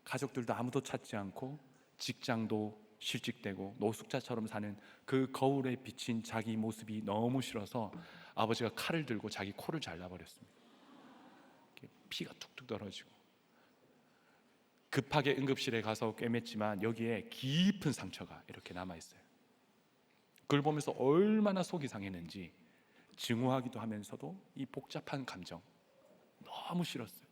가족들도 아무도 찾지 않고 직장도 실직되고 노숙자처럼 사는 그 거울에 비친 자기 모습이 너무 싫어서 아버지가 칼을 들고 자기 코를 잘라버렸습니다. 피가 툭툭 떨어지고, 급하게 응급실에 가서 꿰맸지만 여기에 깊은 상처가 이렇게 남아있어요. 그걸 보면서 얼마나 속이 상했는지 증오하기도 하면서도 이 복잡한 감정, 너무 싫었어요.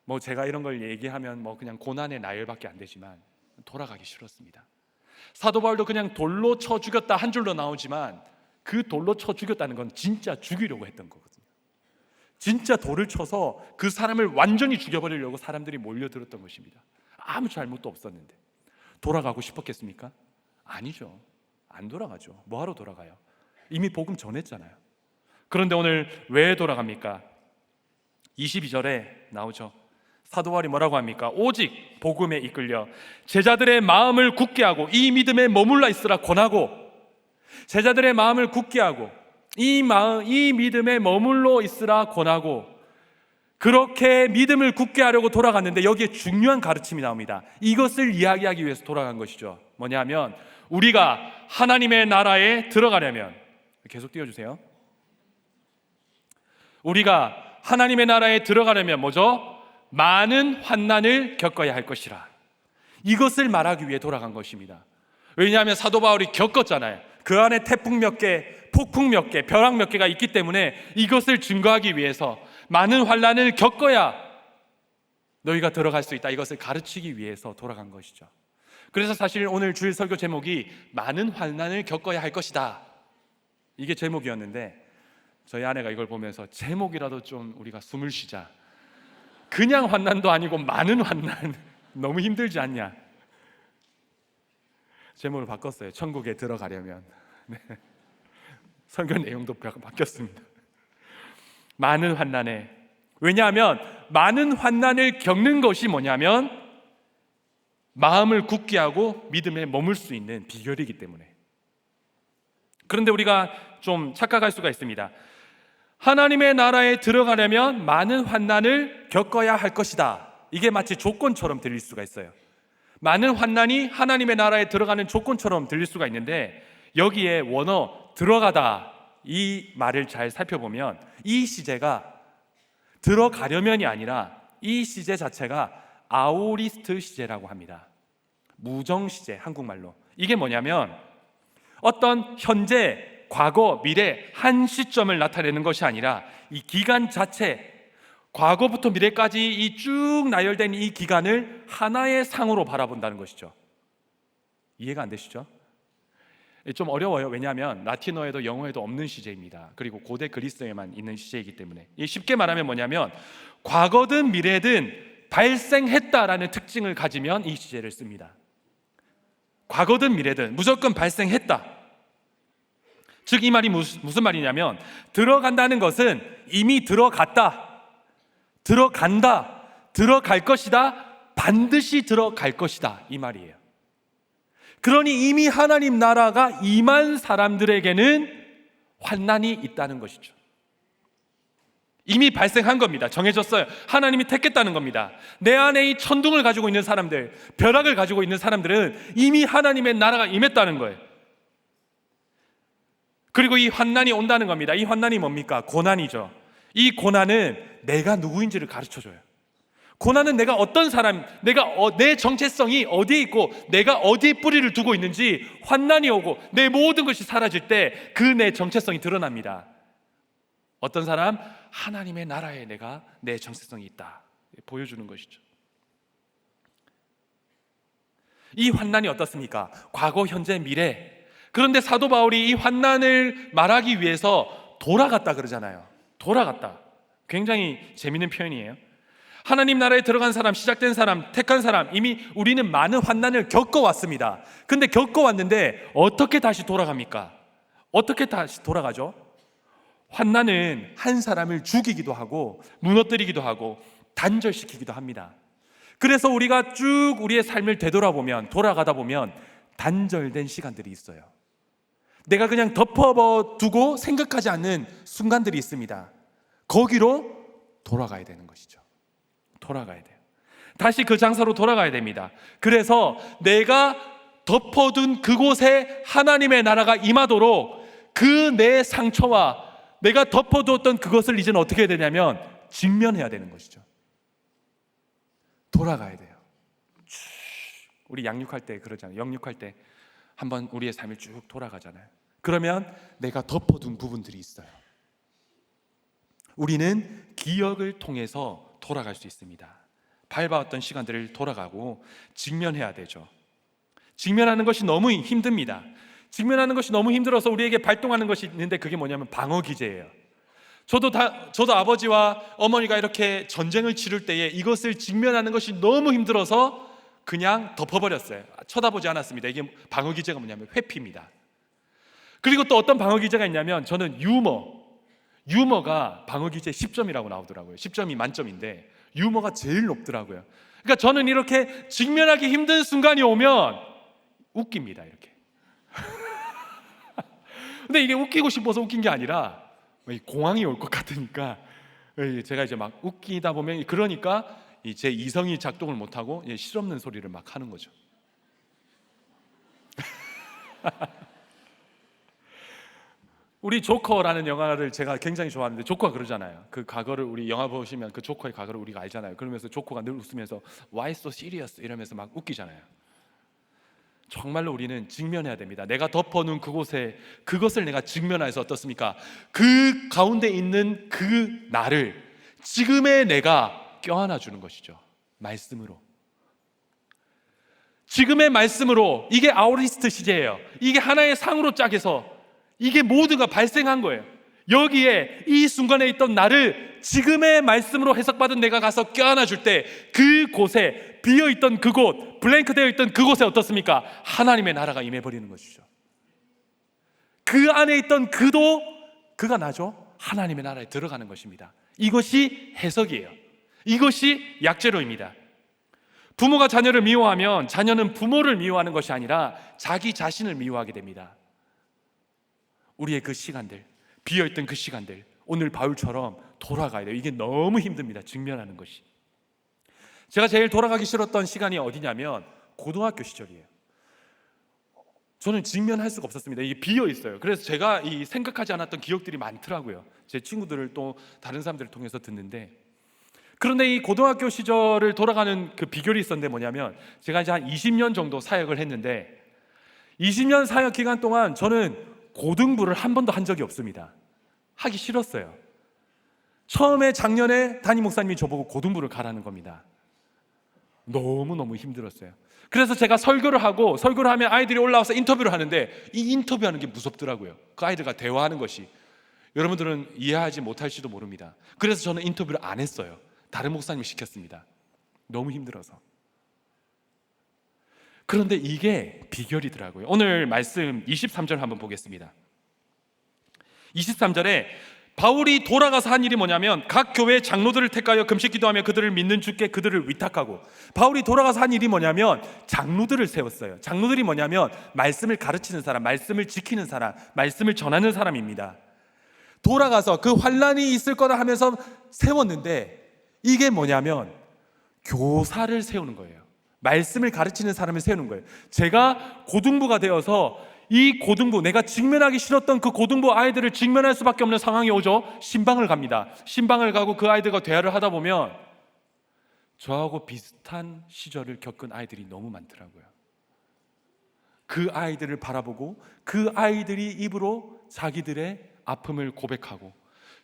뭐 제가 이런 걸 얘기하면 뭐 그냥 고난의 나열밖에 안 되지만 돌아가기 싫었습니다. 사도 바울도 그냥 돌로 쳐 죽였다 한 줄로 나오지만, 그 돌로 쳐 죽였다는 건 진짜 죽이려고 했던 거거든요. 진짜 돌을 쳐서 그 사람을 완전히 죽여버리려고 사람들이 몰려들었던 것입니다. 아무 잘못도 없었는데 돌아가고 싶었겠습니까? 아니죠. 안 돌아가죠. 뭐하러 돌아가요? 이미 복음 전했잖아요. 그런데 오늘 왜 돌아갑니까? 22절에 나오죠. 사도 바울이 뭐라고 합니까? 오직 복음에 이끌려 제자들의 마음을 굳게 하고 이 믿음에 머물러 있으라 권하고, 제자들의 마음을 굳게 하고 이 믿음에 머물러 있으라 권하고, 그렇게 믿음을 굳게 하려고 돌아갔는데 여기에 중요한 가르침이 나옵니다. 이것을 이야기하기 위해서 돌아간 것이죠. 뭐냐면, 우리가 하나님의 나라에 들어가려면, 계속 띄워주세요. 우리가 하나님의 나라에 들어가려면 뭐죠? 많은 환난을 겪어야 할 것이라. 이것을 말하기 위해 돌아간 것입니다. 왜냐하면 사도 바울이 겪었잖아요. 그 안에 태풍 몇 개, 폭풍 몇 개, 벼락 몇 개가 있기 때문에 이것을 증거하기 위해서 많은 환난을 겪어야 너희가 들어갈 수 있다, 이것을 가르치기 위해서 돌아간 것이죠. 그래서 사실 오늘 주일 설교 제목이 많은 환난을 겪어야 할 것이다, 이게 제목이었는데, 저희 아내가 이걸 보면서 제목이라도 좀 우리가 숨을 쉬자, 그냥 환난도 아니고 많은 환난, 너무 힘들지 않냐, 제목을 바꿨어요. 천국에 들어가려면. 네. 설교 내용도 바뀌었습니다. 많은 환난에, 왜냐하면 많은 환난을 겪는 것이 뭐냐면 마음을 굳게 하고 믿음에 머물 수 있는 비결이기 때문에. 그런데 우리가 좀 착각할 수가 있습니다. 하나님의 나라에 들어가려면 많은 환난을 겪어야 할 것이다, 이게 마치 조건처럼 들릴 수가 있어요. 많은 환난이 하나님의 나라에 들어가는 조건처럼 들릴 수가 있는데, 여기에 원어 들어가다 이 말을 잘 살펴보면 이 시제가 들어가려면이 아니라 이 시제 자체가 아오리스트 시제라고 합니다. 무정 시제, 한국말로. 이게 뭐냐면 어떤 현재, 과거, 미래 한 시점을 나타내는 것이 아니라 이 기간 자체, 과거부터 미래까지 이 쭉 나열된 이 기간을 하나의 상으로 바라본다는 것이죠. 이해가 안 되시죠? 좀 어려워요. 왜냐하면 라틴어에도 영어에도 없는 시제입니다. 그리고 고대 그리스어에만 있는 시제이기 때문에. 쉽게 말하면 뭐냐면 과거든 미래든 발생했다라는 특징을 가지면 이 시제를 씁니다. 과거든 미래든 무조건 발생했다. 즉 이 말이 무슨 말이냐면, 들어간다는 것은 이미 들어갔다, 들어간다, 들어갈 것이다, 반드시 들어갈 것이다, 이 말이에요. 그러니 이미 하나님 나라가 임한 사람들에게는 환난이 있다는 것이죠. 이미 발생한 겁니다. 정해졌어요. 하나님이 택했다는 겁니다. 내 안에 이 천둥을 가지고 있는 사람들, 벼락을 가지고 있는 사람들은 이미 하나님의 나라가 임했다는 거예요. 그리고 이 환난이 온다는 겁니다. 이 환난이 뭡니까? 고난이죠. 이 고난은 내가 누구인지를 가르쳐줘요. 고난은 내가 어떤 사람, 내 정체성이 어디에 있고 내가 어디에 뿌리를 두고 있는지, 환난이 오고 내 모든 것이 사라질 때 그 내 정체성이 드러납니다. 어떤 사람? 하나님의 나라에 내가 내 정체성이 있다 보여주는 것이죠. 이 환난이 어떻습니까? 과거, 현재, 미래. 그런데 사도 바울이 이 환난을 말하기 위해서 돌아갔다 그러잖아요. 돌아갔다. 굉장히 재밌는 표현이에요. 하나님 나라에 들어간 사람, 시작된 사람, 택한 사람, 이미 우리는 많은 환난을 겪어왔습니다. 근데 겪어왔는데 어떻게 다시 돌아갑니까? 어떻게 다시 돌아가죠? 환난은 한 사람을 죽이기도 하고 무너뜨리기도 하고 단절시키기도 합니다. 그래서 우리가 쭉 우리의 삶을 되돌아보면, 돌아가다 보면 단절된 시간들이 있어요. 내가 그냥 덮어두고 생각하지 않는 순간들이 있습니다. 거기로 돌아가야 되는 것이죠. 돌아가야 돼요. 다시 그 장소로 돌아가야 됩니다. 그래서 내가 덮어둔 그곳에 하나님의 나라가 임하도록 그 내 상처와 내가 덮어두었던 그것을 이제는 어떻게 해야 되냐면 직면해야 되는 것이죠. 돌아가야 돼요. 우리 양육할 때 그러잖아요. 영육할 때 한번 우리의 삶을 쭉 돌아가잖아요. 그러면 내가 덮어둔 부분들이 있어요. 우리는 기억을 통해서 돌아갈 수 있습니다. 밟아왔던 시간들을 돌아가고 직면해야 되죠. 직면하는 것이 너무 힘듭니다. 직면하는 것이 너무 힘들어서 우리에게 발동하는 것이 있는데 그게 뭐냐면 방어 기제예요. 저도 아버지와 어머니가 이렇게 전쟁을 치를 때에 이것을 직면하는 것이 너무 힘들어서 그냥 덮어버렸어요. 쳐다보지 않았습니다. 이게 방어 기제가 뭐냐면 회피입니다. 그리고 또 어떤 방어 기제가 있냐면 저는 유머가 방어 기제 10점이라고 나오더라고요. 10점이 만점인데 유머가 제일 높더라고요. 그러니까 저는 이렇게 직면하기 힘든 순간이 오면 웃깁니다. 이렇게. 근데 이게 웃기고 싶어서 웃긴 게 아니라 공황이 올 것 같으니까 제가 이제 막 웃기다 보면 그러니까 제 이성이 작동을 못하고 실없는 소리를 막 하는 거죠. 우리 조커라는 영화를 제가 굉장히 좋아하는데 조커가 그러잖아요. 그 과거를 우리 영화 보시면 그 조커의 과거를 우리가 알잖아요. 그러면서 조커가 늘 웃으면서 Why so serious? 이러면서 막 웃기잖아요. 정말로 우리는 직면해야 됩니다. 내가 덮어놓은 그것을 내가 직면해서 어떻습니까? 그 가운데 있는 그 나를 지금의 내가 껴안아 주는 것이죠. 말씀으로. 지금의 말씀으로. 이게 아우리스트 시제예요. 이게 하나의 상으로 짝해서 이게 모두가 발생한 거예요. 여기에 이 순간에 있던 나를 지금의 말씀으로 해석받은 내가 가서 껴안아 줄 때 그곳에 비어있던 그곳, 블랭크 되어 있던 그곳에 어떻습니까? 하나님의 나라가 임해버리는 것이죠. 그 안에 있던 그가 나죠? 하나님의 나라에 들어가는 것입니다. 이것이 해석이에요. 이것이 약재로입니다. 부모가 자녀를 미워하면 자녀는 부모를 미워하는 것이 아니라 자기 자신을 미워하게 됩니다. 우리의 그 시간들, 비어있던 그 시간들, 오늘 바울처럼 돌아가야 돼요. 이게 너무 힘듭니다. 직면하는 것이. 제가 제일 돌아가기 싫었던 시간이 어디냐면 고등학교 시절이에요. 저는 직면할 수가 없었습니다. 이게 비어있어요. 그래서 제가 생각하지 않았던 기억들이 많더라고요. 제 친구들을 또 다른 사람들을 통해서 듣는데, 그런데 이 고등학교 시절을 돌아가는 그 비결이 있었는데 뭐냐면 제가 이제 한 20년 정도 사역을 했는데 20년 사역 기간 동안 저는 고등부를 한 번도 한 적이 없습니다. 하기 싫었어요. 처음에 작년에 담임 목사님이 저보고 고등부를 가라는 겁니다. 너무너무 힘들었어요. 그래서 제가 설교를 하면 아이들이 올라와서 인터뷰를 하는데 이 인터뷰하는 게 무섭더라고요. 그 아이들과 대화하는 것이. 여러분들은 이해하지 못할지도 모릅니다. 그래서 저는 인터뷰를 안 했어요. 다른 목사님을 시켰습니다. 너무 힘들어서. 그런데 이게 비결이더라고요. 오늘 말씀 23절 한번 보겠습니다. 23절에 바울이 돌아가서 한 일이 뭐냐면 각 교회 장로들을 택하여 금식 기도하며 그들을 믿는 주께 그들을 위탁하고, 바울이 돌아가서 한 일이 뭐냐면 장로들을 세웠어요. 장로들이 뭐냐면 말씀을 가르치는 사람, 말씀을 지키는 사람, 말씀을 전하는 사람입니다. 돌아가서 그 환난이 있을 거다 하면서 세웠는데 이게 뭐냐면 교사를 세우는 거예요. 말씀을 가르치는 사람을 세우는 거예요. 제가 고등부가 되어서 이 고등부, 내가 직면하기 싫었던 그 고등부 아이들을 직면할 수밖에 없는 상황이 오죠. 신방을 갑니다. 신방을 가고 그 아이들과 대화를 하다 보면 저하고 비슷한 시절을 겪은 아이들이 너무 많더라고요. 그 아이들을 바라보고 그 아이들이 입으로 자기들의 아픔을 고백하고,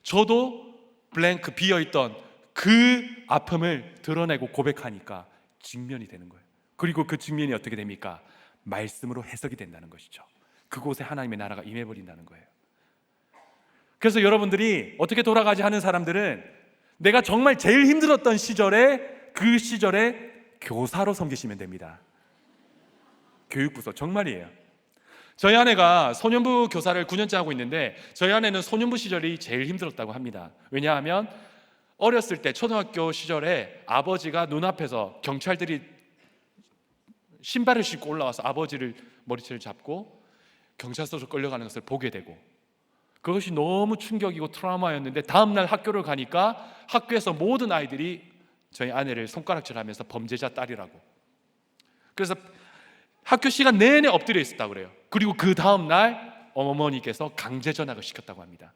저도 블랭크 비어있던 그 아픔을 드러내고 고백하니까 직면이 되는 거예요. 그리고 그 직면이 어떻게 됩니까? 말씀으로 해석이 된다는 것이죠. 그곳에 하나님의 나라가 임해버린다는 거예요. 그래서 여러분들이 어떻게 돌아가지 하는 사람들은 내가 정말 제일 힘들었던 시절에, 그 시절에 교사로 섬기시면 됩니다. 교육부서, 정말이에요. 저희 아내가 소년부 교사를 9년째 하고 있는데, 저희 아내는 소년부 시절이 제일 힘들었다고 합니다. 왜냐하면 어렸을 때 초등학교 시절에 아버지가 눈앞에서 경찰들이 신발을 신고 올라와서 아버지를 머리채를 잡고 경찰서로 끌려가는 것을 보게 되고, 그것이 너무 충격이고 트라우마였는데, 다음날 학교를 가니까 학교에서 모든 아이들이 저희 아내를 손가락질하면서 범죄자 딸이라고, 그래서 학교 시간 내내 엎드려 있었다고 그래요. 그리고 그 다음날 어머니께서 강제 전학을 시켰다고 합니다.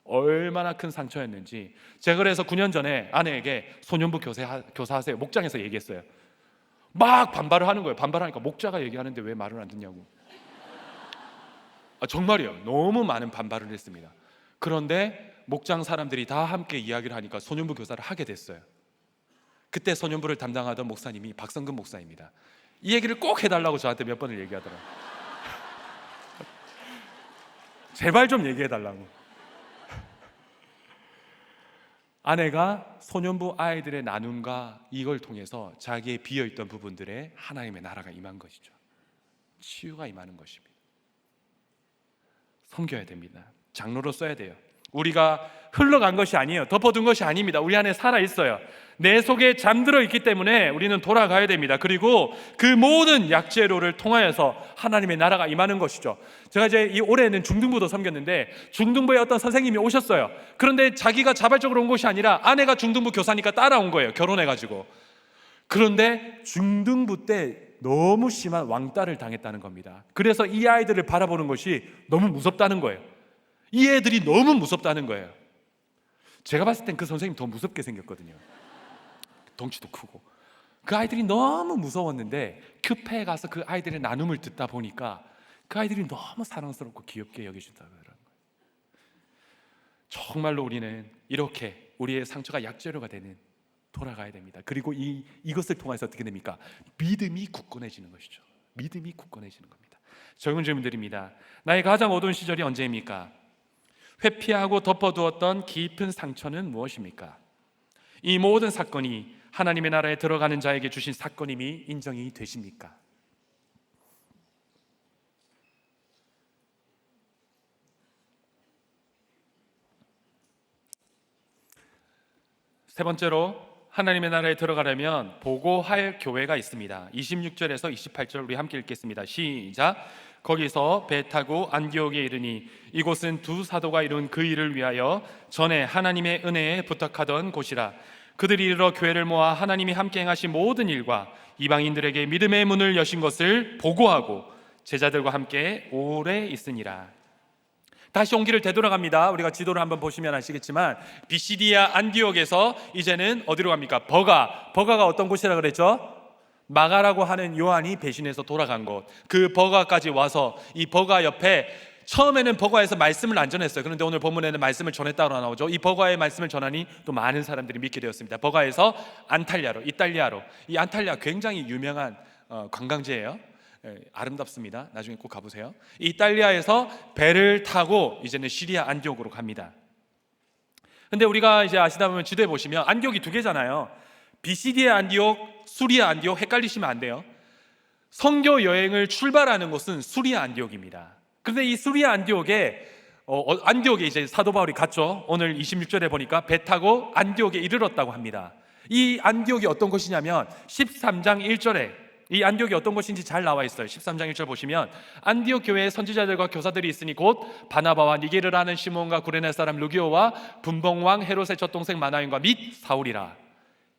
얼마나 큰 상처였는지. 제가 그래서 9년 전에 아내에게 소년부 교사하세요, 목장에서 얘기했어요. 막 반발을 하는 거예요. 반발하니까 목자가 얘기하는데 왜 말을 안 듣냐고. 정말이에요. 너무 많은 반발을 했습니다. 그런데 목장 사람들이 다 함께 이야기를 하니까 소년부 교사를 하게 됐어요. 그때 소년부를 담당하던 목사님이 박성근 목사입니다. 이 얘기를 꼭 해달라고 저한테 몇 번을 얘기하더라고요. 제발 좀 얘기해달라고. 아내가 소년부 아이들의 나눔과 이걸 통해서 자기의 비어있던 부분들에 하나님의 나라가 임한 것이죠. 치유가 임하는 것입니다. 섬겨야 됩니다. 장로로 써야 돼요. 우리가 흘러간 것이 아니에요. 덮어둔 것이 아닙니다. 우리 안에 살아있어요. 내 속에 잠들어 있기 때문에 우리는 돌아가야 됩니다. 그리고 그 모든 약재료를 통하여서 하나님의 나라가 임하는 것이죠. 제가 이제 이 올해는 중등부도 섬겼는데, 중등부에 어떤 선생님이 오셨어요. 그런데 자기가 자발적으로 온 것이 아니라 아내가 중등부 교사니까 따라온 거예요, 결혼해가지고. 그런데 중등부 때 너무 심한 왕따를 당했다는 겁니다. 그래서 이 아이들을 바라보는 것이 너무 무섭다는 거예요. 이 애들이 너무 무섭다는 거예요. 제가 봤을 땐 그 선생님 더 무섭게 생겼거든요. 덩치도 크고. 그 아이들이 너무 무서웠는데 큐페에 가서 그 아이들의 나눔을 듣다 보니까 그 아이들이 너무 사랑스럽고 귀엽게 여기신다고 그러는 거예요. 정말로 우리는 이렇게 우리의 상처가 약재료가 되는, 돌아가야 됩니다. 그리고 이것을 통해서 어떻게 됩니까? 믿음이 굳건해지는 것이죠. 믿음이 굳건해지는 겁니다. 적은 질문드립니다. 나의 가장 어두운 시절이 언제입니까? 회피하고 덮어두었던 깊은 상처는 무엇입니까? 이 모든 사건이 하나님의 나라에 들어가는 자에게 주신 사건임이 인정이 되십니까? 세 번째로, 하나님의 나라에 들어가려면 보고할 교회가 있습니다. 26절에서 28절 우리 함께 읽겠습니다. 시작. 거기서 배 타고 안디옥에 이르니 이곳은 두 사도가 이룬 그 일을 위하여 전에 하나님의 은혜에 부탁하던 곳이라. 그들이 이르러 교회를 모아 하나님이 함께 행하신 모든 일과 이방인들에게 믿음의 문을 여신 것을 보고하고 제자들과 함께 오래 있으니라. 다시 온기를 되돌아갑니다. 우리가 지도를 한번 보시면 아시겠지만 비시디아 안디옥에서 이제는 어디로 갑니까? 버가가 어떤 곳이라 그랬죠? 마가라고 하는 요한이 배신해서 돌아간 곳, 그 버가까지 와서 이 버가 옆에, 처음에는 버가에서 말씀을 안 전했어요. 그런데 오늘 본문에는 말씀을 전했다고 나오죠. 이 버가의 말씀을 전하니 또 많은 사람들이 믿게 되었습니다. 버가에서 안탈리아로, 이탈리아로. 이 안탈리아 굉장히 유명한 관광지예요. 아름답습니다. 나중에 꼭 가보세요. 이탈리아에서 배를 타고 이제는 시리아 안디옥으로 갑니다. 근데 우리가 이제 아시다 보면 지도에 보시면 안디옥이 두 개잖아요. 비시디아 안디옥, 수리아 안디옥 헷갈리시면 안 돼요. 선교 여행을 출발하는 곳은 수리아 안디옥입니다. 그런데 이 수리아 안디옥에 이제 사도 바울이 갔죠. 오늘 26절에 보니까 배 타고 안디옥에 이르렀다고 합니다. 이 안디옥이 어떤 곳이냐면 13장 1절에 이 안디옥이 어떤 곳인지 잘 나와 있어요. 13장 1절 보시면 안디옥 교회에 선지자들과 교사들이 있으니 곧 바나바와 니게를 하는 시몬과 구레네 사람 루기오와 분봉왕 헤롯의 젖동생 마나인과 및 사울이라.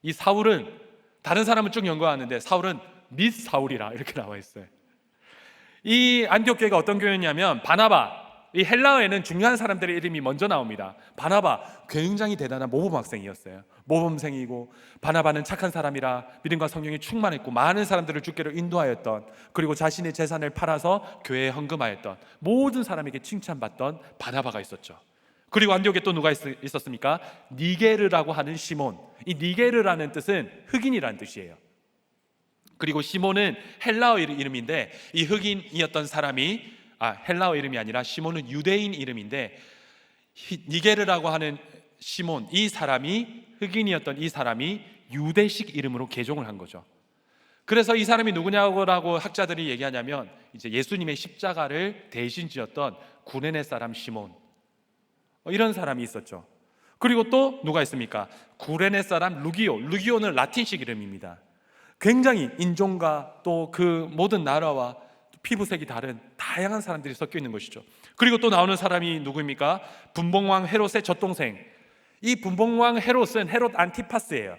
이 사울은, 다른 사람은 쭉 연구하는데 사울은 및 사울이라 이렇게 나와 있어요. 이 안디옥 교회가 어떤 교회냐면 바나바, 이 헬라어에는 중요한 사람들의 이름이 먼저 나옵니다. 바나바, 굉장히 대단한 모범 학생이었어요. 모범생이고, 바나바는 착한 사람이라 믿음과 성령이 충만했고, 많은 사람들을 주께로 인도하였던, 그리고 자신의 재산을 팔아서 교회에 헌금하였던, 모든 사람에게 칭찬받던 바나바가 있었죠. 그리고 안디옥에 또 누가 있었습니까? 니게르라고 하는 시몬. 이 니게르라는 뜻은 흑인이라는 뜻이에요. 그리고 시몬은 헬라어 이름인데, 이 흑인이었던 사람이 헬라어 이름이 아니라 시몬은 유대인 이름인데, 니게르라고 하는 시몬, 이 사람이, 흑인이었던 이 사람이 유대식 이름으로 개종을 한 거죠. 그래서 이 사람이 누구냐고 학자들이 얘기하냐면, 이제 예수님의 십자가를 대신 지었던 구레네 사람 시몬, 이런 사람이 있었죠. 그리고 또 누가 있습니까? 구레네 사람 루기오. 루기오는 라틴식 이름입니다. 굉장히 인종과 또 그 모든 나라와 피부색이 다른 다양한 사람들이 섞여 있는 것이죠. 그리고 또 나오는 사람이 누구입니까? 분봉왕 헤롯의 젖동생. 이 분봉왕 헤롯은 헤롯 안티파스예요.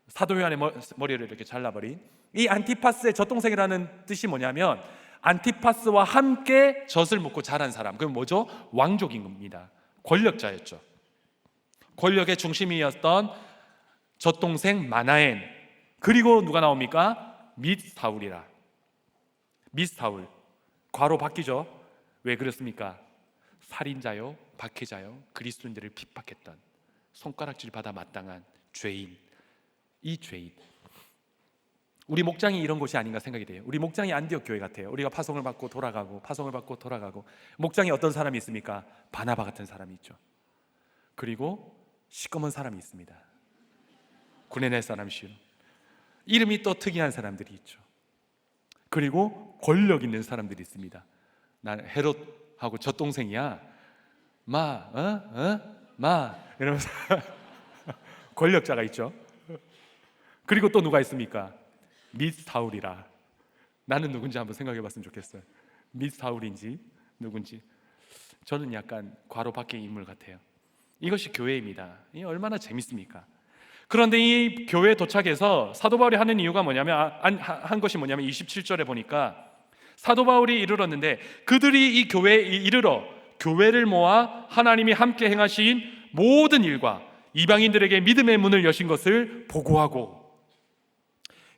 사도 요한의 머리를 이렇게 잘라버린 이 안티파스의 젖동생이라는 뜻이 뭐냐면, 안티파스와 함께 젖을 먹고 자란 사람. 그럼 뭐죠? 왕족인 겁니다. 권력자였죠. 권력의 중심이었던 젖동생 마나엔. 그리고 누가 나옵니까? 밋 사울이라. 밋 사울, 괄호 바뀌죠. 왜 그렇습니까? 살인자요, 박해자요, 그리스도인들을 핍박했던, 손가락질 받아 마땅한 죄인. 이 죄인, 우리 목장이 이런 곳이 아닌가 생각이 돼요. 우리 목장이 안디옥 교회 같아요. 우리가 파송을 받고 돌아가고, 파송을 받고 돌아가고. 목장에 어떤 사람이 있습니까? 바나바 같은 사람이 있죠. 그리고 시꺼먼 사람이 있습니다. 구레네 사람 시몬. 이름이 또 특이한 사람들이 있죠. 그리고 권력 있는 사람들이 있습니다. 난 헤롯하고 젖동생이야. 마 이러면서 권력자가 있죠. 그리고 또 누가 있습니까? 밋 사울이라. 나는 누군지 한번 생각해 봤으면 좋겠어요. 밋 사울인지 누군지. 저는 약간 괄호 밖의 인물 같아요. 이것이 교회입니다. 이 얼마나 재밌습니까? 그런데 이 교회에 도착해서 사도 바울이 하는 이유가 뭐냐면, 한 것이 뭐냐면 27절에 보니까 사도 바울이 이르렀는데, 그들이 이 교회에 이르러 교회를 모아 하나님이 함께 행하신 모든 일과 이방인들에게 믿음의 문을 여신 것을 보고하고.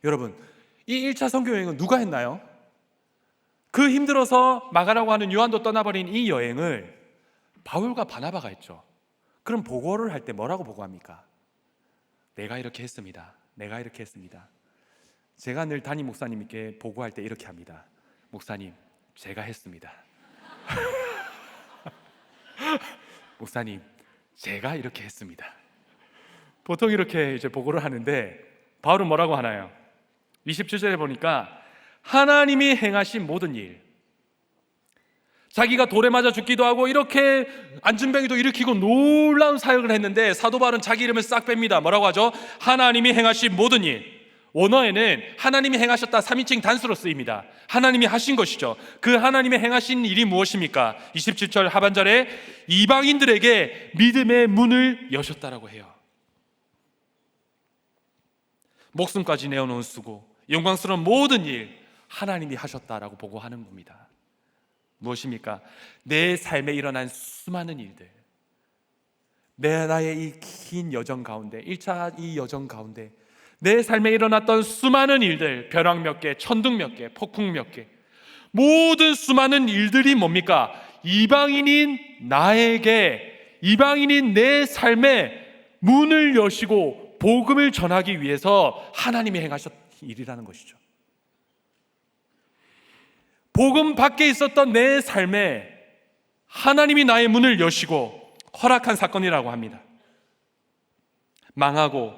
여러분, 이 1차 선교 여행은 누가 했나요? 그 힘들어서 마가라고 하는 요한도 떠나버린 이 여행을 바울과 바나바가 했죠. 그럼 보고를 할 때 뭐라고 보고합니까? 내가 이렇게 했습니다. 내가 이렇게 했습니다. 제가 늘 담임 목사님께 보고할 때 이렇게 합니다. 목사님, 제가 했습니다. 목사님, 제가 이렇게 했습니다. 보통 이렇게 이제 보고를 하는데, 바울은 뭐라고 하나요? 27절에 보니까 하나님이 행하신 모든 일, 자기가 돌에 맞아 죽기도 하고 이렇게 안진병이도 일으키고 놀라운 사역을 했는데, 사도 바울은 자기 이름을 싹 뺍니다. 뭐라고 하죠? 하나님이 행하신 모든 일. 원어에는 하나님이 행하셨다 3인칭 단수로 쓰입니다. 하나님이 하신 것이죠. 그 하나님이 행하신 일이 무엇입니까? 27절 하반절에 이방인들에게 믿음의 문을 여셨다라고 해요. 목숨까지 내어놓은 수고, 영광스러운 모든 일 하나님이 하셨다라고 보고하는 겁니다. 무엇입니까? 내 삶에 일어난 수많은 일들, 나의 이 긴 여정 가운데, 1차 이 여정 가운데 내 삶에 일어났던 수많은 일들, 벼락 몇 개, 천둥 몇 개, 폭풍 몇 개, 모든 수많은 일들이 뭡니까? 이방인인 나에게, 이방인인 내 삶에 문을 여시고 복음을 전하기 위해서 하나님이 행하셨 일이라는 것이죠. 복음 밖에 있었던 내 삶에 하나님이 나의 문을 여시고 허락한 사건이라고 합니다. 망하고,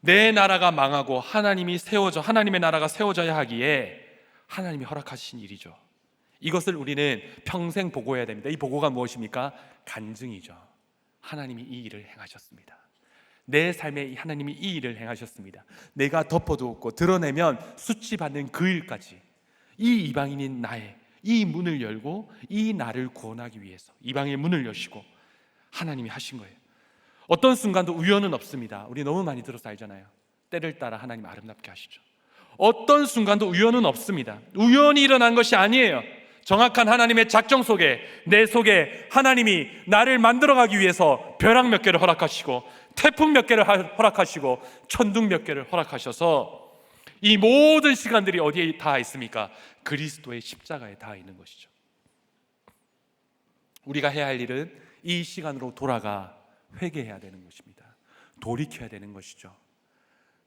내 나라가 망하고 하나님의 나라가 세워져야 하기에 하나님이 허락하신 일이죠. 이것을 우리는 평생 보고해야 됩니다. 이 보고가 무엇입니까? 간증이죠. 하나님이 이 일을 행하셨습니다. 내 삶에 하나님이 이 일을 행하셨습니다. 내가 덮어두었고 드러내면 수치받는 그 일까지 이 이방인인 나의 이 문을 열고 이 나를 구원하기 위해서 이방인의 문을 여시고 하나님이 하신 거예요. 어떤 순간도 우연은 없습니다. 우리 너무 많이 들어서 알잖아요. 때를 따라 하나님 아름답게 하시죠. 어떤 순간도 우연은 없습니다. 우연히 일어난 것이 아니에요. 정확한 하나님의 작정 속에, 내 속에 하나님이 나를 만들어가기 위해서 벼락 몇 개를 허락하시고 태풍 몇 개를 허락하시고 천둥 몇 개를 허락하셔서 이 모든 시간들이 어디에 닿아 있습니까? 그리스도의 십자가에 닿아 있는 것이죠. 우리가 해야 할 일은 이 시간으로 돌아가 회개해야 되는 것입니다. 돌이켜야 되는 것이죠.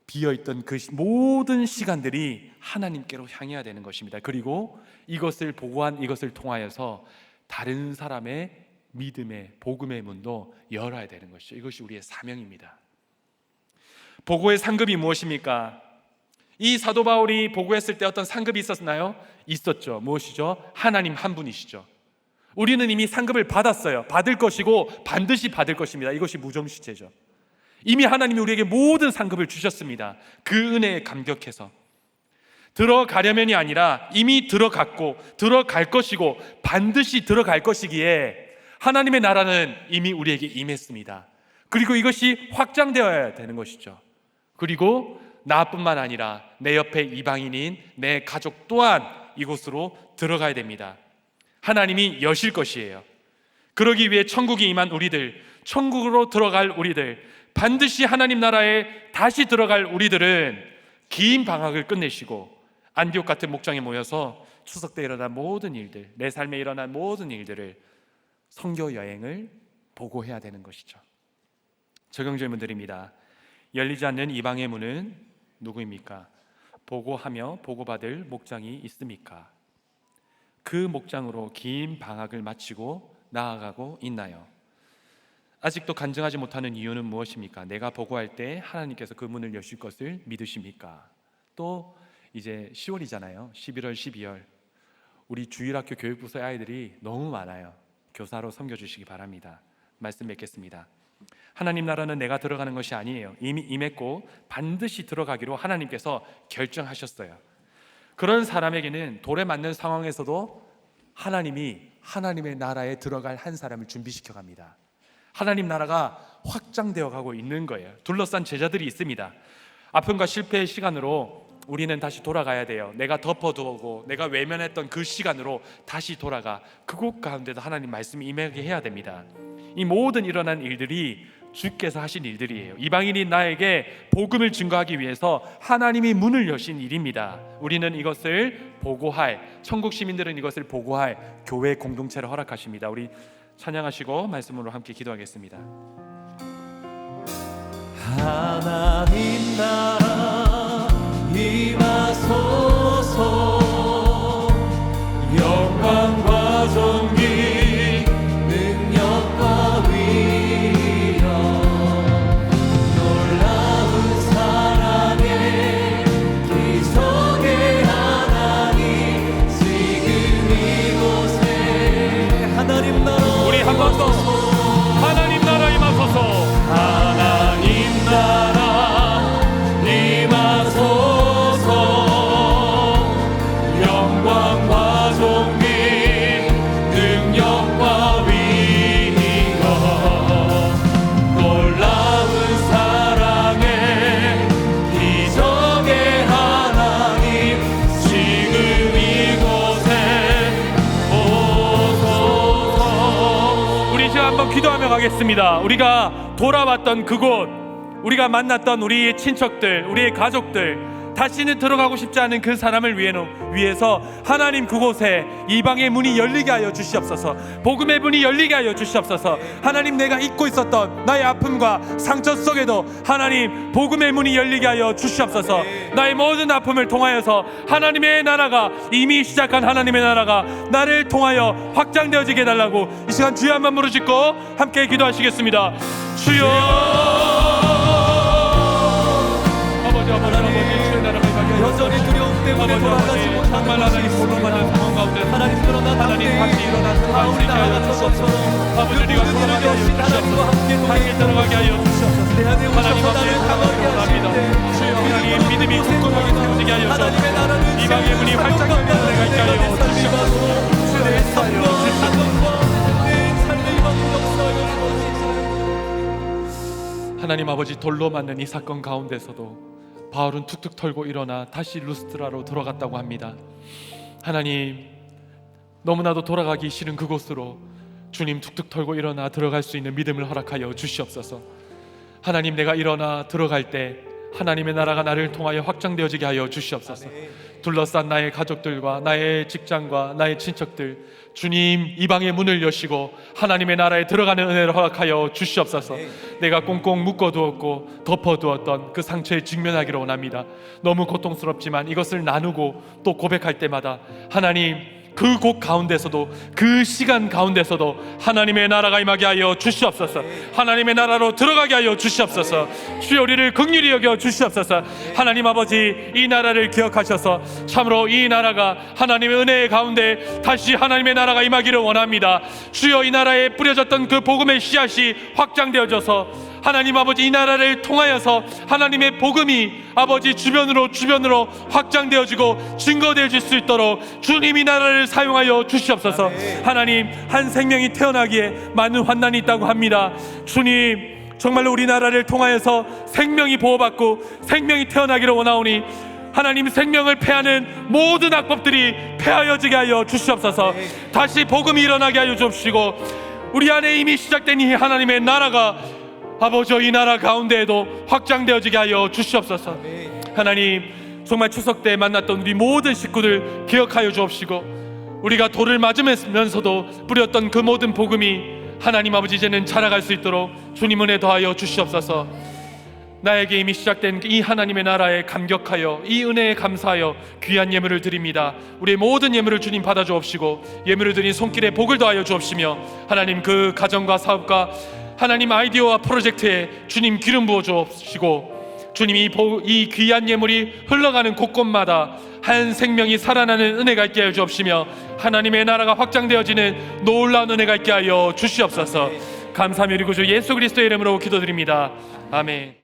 비어있던 그 모든 시간들이 하나님께로 향해야 되는 것입니다. 그리고 이것을 보고한 이것을 통하여서 다른 사람의 믿음의 복음의 문도 열어야 되는 것이죠. 이것이 우리의 사명입니다. 보고의 상급이 무엇입니까? 이 사도 바울이 보고했을 때 어떤 상급이 있었나요? 있었죠. 무엇이죠? 하나님 한 분이시죠. 우리는 이미 상급을 받았어요. 받을 것이고 반드시 받을 것입니다. 이것이 무정시제죠. 이미 하나님이 우리에게 모든 상급을 주셨습니다. 그 은혜에 감격해서 들어가려면이 아니라 이미 들어갔고 들어갈 것이고 반드시 들어갈 것이기에 하나님의 나라는 이미 우리에게 임했습니다. 그리고 이것이 확장되어야 되는 것이죠. 그리고 나뿐만 아니라 내 옆에 이방인인 내 가족 또한 이곳으로 들어가야 됩니다. 하나님이 여실 것이에요. 그러기 위해 천국이 임한 우리들, 천국으로 들어갈 우리들, 반드시 하나님 나라에 다시 들어갈 우리들은 긴 방학을 끝내시고 안디옥 같은 목장에 모여서 추석 때 일어난 모든 일들, 내 삶에 일어난 모든 일들을 선교 여행을 보고해야 되는 것이죠. 적용 질문드립니다. 열리지 않는 이방의 문은 누구입니까? 보고하며 보고받을 목장이 있습니까? 그 목장으로 긴 방학을 마치고 나아가고 있나요? 아직도 간증하지 못하는 이유는 무엇입니까? 내가 보고할 때 하나님께서 그 문을 여실 것을 믿으십니까? 또 이제 10월이잖아요. 11월, 12월 우리 주일학교 교육부서의 아이들이 너무 많아요. 교사로 섬겨주시기 바랍니다. 말씀 맺겠습니다. 하나님 나라는 내가 들어가는 것이 아니에요. 이미 임했고 반드시 들어가기로 하나님께서 결정하셨어요. 그런 사람에게는 돌에 맞는 상황에서도 하나님이 하나님의 나라에 들어갈 한 사람을 준비시켜 갑니다. 하나님 나라가 확장되어 가고 있는 거예요. 둘러싼 제자들이 있습니다. 아픔과 실패의 시간으로 우리는 다시 돌아가야 돼요. 내가 덮어두고 내가 외면했던 그 시간으로 다시 돌아가 그곳 가운데도 하나님 말씀이 임하게 해야 됩니다. 이 모든 일어난 일들이 주께서 하신 일들이에요. 이방인인 나에게 복음을 증거하기 위해서 하나님이 문을 여신 일입니다. 우리는 이것을 보고할, 천국 시민들은 이것을 보고할 교회 공동체를 허락하십니다. 우리 찬양하시고 말씀으로 함께 기도하겠습니다. 하나님 나라 임하소서. 영광과 존귀 능력과 위엄 놀라운 사랑의 기적의 하나님 지금 이곳에 하나님 나라 우리 한 번 더 하나님 나라 임하소서. 하나님 나라 임하소서. 영광과 존귀 능력과 위엄 놀라운 사랑의 기적의 하나님 지금 이곳에 오소서. 우리 지금 한번 기도하며 가겠습니다. 우리가 돌아왔던 그곳, 우리가 만났던 우리의 친척들, 우리의 가족들, 다시는 들어가고 싶지 않은 그 사람을 위해서 하나님 그곳에 이방의 문이 열리게 하여 주시옵소서. 복음의 문이 열리게 하여 주시옵소서. 하나님 내가 잊고 있었던 나의 아픔과 상처 속에도 하나님 복음의 문이 열리게 하여 주시옵소서. 나의 모든 아픔을 통하여서 하나님의 나라가 이미 시작한 하나님의 나라가 나를 통하여 확장되어지게 해달라고 이 시간 주여 한번 부르짖고 함께 기도하시겠습니다. 주여 여전히 두려움 때문에 돌아가지 못하는 것이 있습니다. 하나님 그러나 하나님 다시 일어나서 바울이 나아갔던 것처럼 아버지 우리가 모든 일을 여신 하나님과 함께 들어가게 하여 주시옵소서. 내 안에 하나님 오셔서 나를 강하게 하실 때 하나님 믿음이 굳건하게 세워지게 하여 하나님의 나라는 이방의 문이 활짝 열리는 데가 있게 하여 주시옵소서. 내 삶과 가정과 내 삶의 이방의 역사에 하나님 아버지 돌로 맞는 이 사건 가운데서도 바울은 툭툭 털고 일어나 다시 루스트라로 들어갔다고 합니다. 하나님 너무나도 돌아가기 싫은 그곳으로 주님 툭툭 털고 일어나 들어갈 수 있는 믿음을 허락하여 주시옵소서. 하나님, 내가 일어나 들어갈 때 하나님의 나라가 나를 통하여 확장되어지게 하여 주시옵소서. 둘러싼 나의 가족들과 나의 직장과 나의 친척들, 주님 이 방의 문을 여시고 하나님의 나라에 들어가는 은혜를 허락하여 주시옵소서. 내가 꽁꽁 묶어두었고 덮어두었던 그 상처에 직면하기를 원합니다. 너무 고통스럽지만 이것을 나누고 또 고백할 때마다 하나님, 그 곳 가운데서도, 그 시간 가운데서도 하나님의 나라가 임하게 하여 주시옵소서. 하나님의 나라로 들어가게 하여 주시옵소서. 주여, 우리를 긍휼히 여겨 주시옵소서. 하나님 아버지, 이 나라를 기억하셔서 참으로 이 나라가 하나님의 은혜의 가운데 다시 하나님의 나라가 임하기를 원합니다. 주여, 이 나라에 뿌려졌던 그 복음의 씨앗이 확장되어져서 하나님 아버지, 이 나라를 통하여서 하나님의 복음이 아버지 주변으로 확장되어지고 증거되어질 수 있도록 주님 이 나라를 사용하여 주시옵소서. 하나님, 한 생명이 태어나기에 많은 환난이 있다고 합니다. 주님, 정말로 우리나라를 통하여서 생명이 보호받고 생명이 태어나기를 원하오니 하나님, 생명을 패하는 모든 악법들이 패하여지게 하여 주시옵소서. 다시 복음이 일어나게 하여 주옵시고 우리 안에 이미 시작된 이 하나님의 나라가 아버지, 이 나라 가운데에도 확장되어지게 하여 주시옵소서. 하나님, 정말 추석 때 만났던 우리 모든 식구들 기억하여 주옵시고 우리가 돌을 맞으면서도 뿌렸던 그 모든 복음이 하나님 아버지 이제는 자라갈 수 있도록 주님 은혜 더하여 주시옵소서. 나에게 이미 시작된 이 하나님의 나라에 감격하여 이 은혜에 감사하여 귀한 예물을 드립니다. 우리의 모든 예물을 주님 받아 주옵시고 예물을 드린 손길에 복을 더하여 주옵시며 하나님, 그 가정과 사업과 하나님 아이디어와 프로젝트에 주님 기름 부어 주옵시고 주님 이 귀한 예물이 흘러가는 곳곳마다 한 생명이 살아나는 은혜가 있게 하여 주옵시며 하나님의 나라가 확장되어지는 놀라운 은혜가 있게 하여 주시옵소서. 감사하며 우리 구주 예수 그리스도의 이름으로 기도드립니다. 아멘.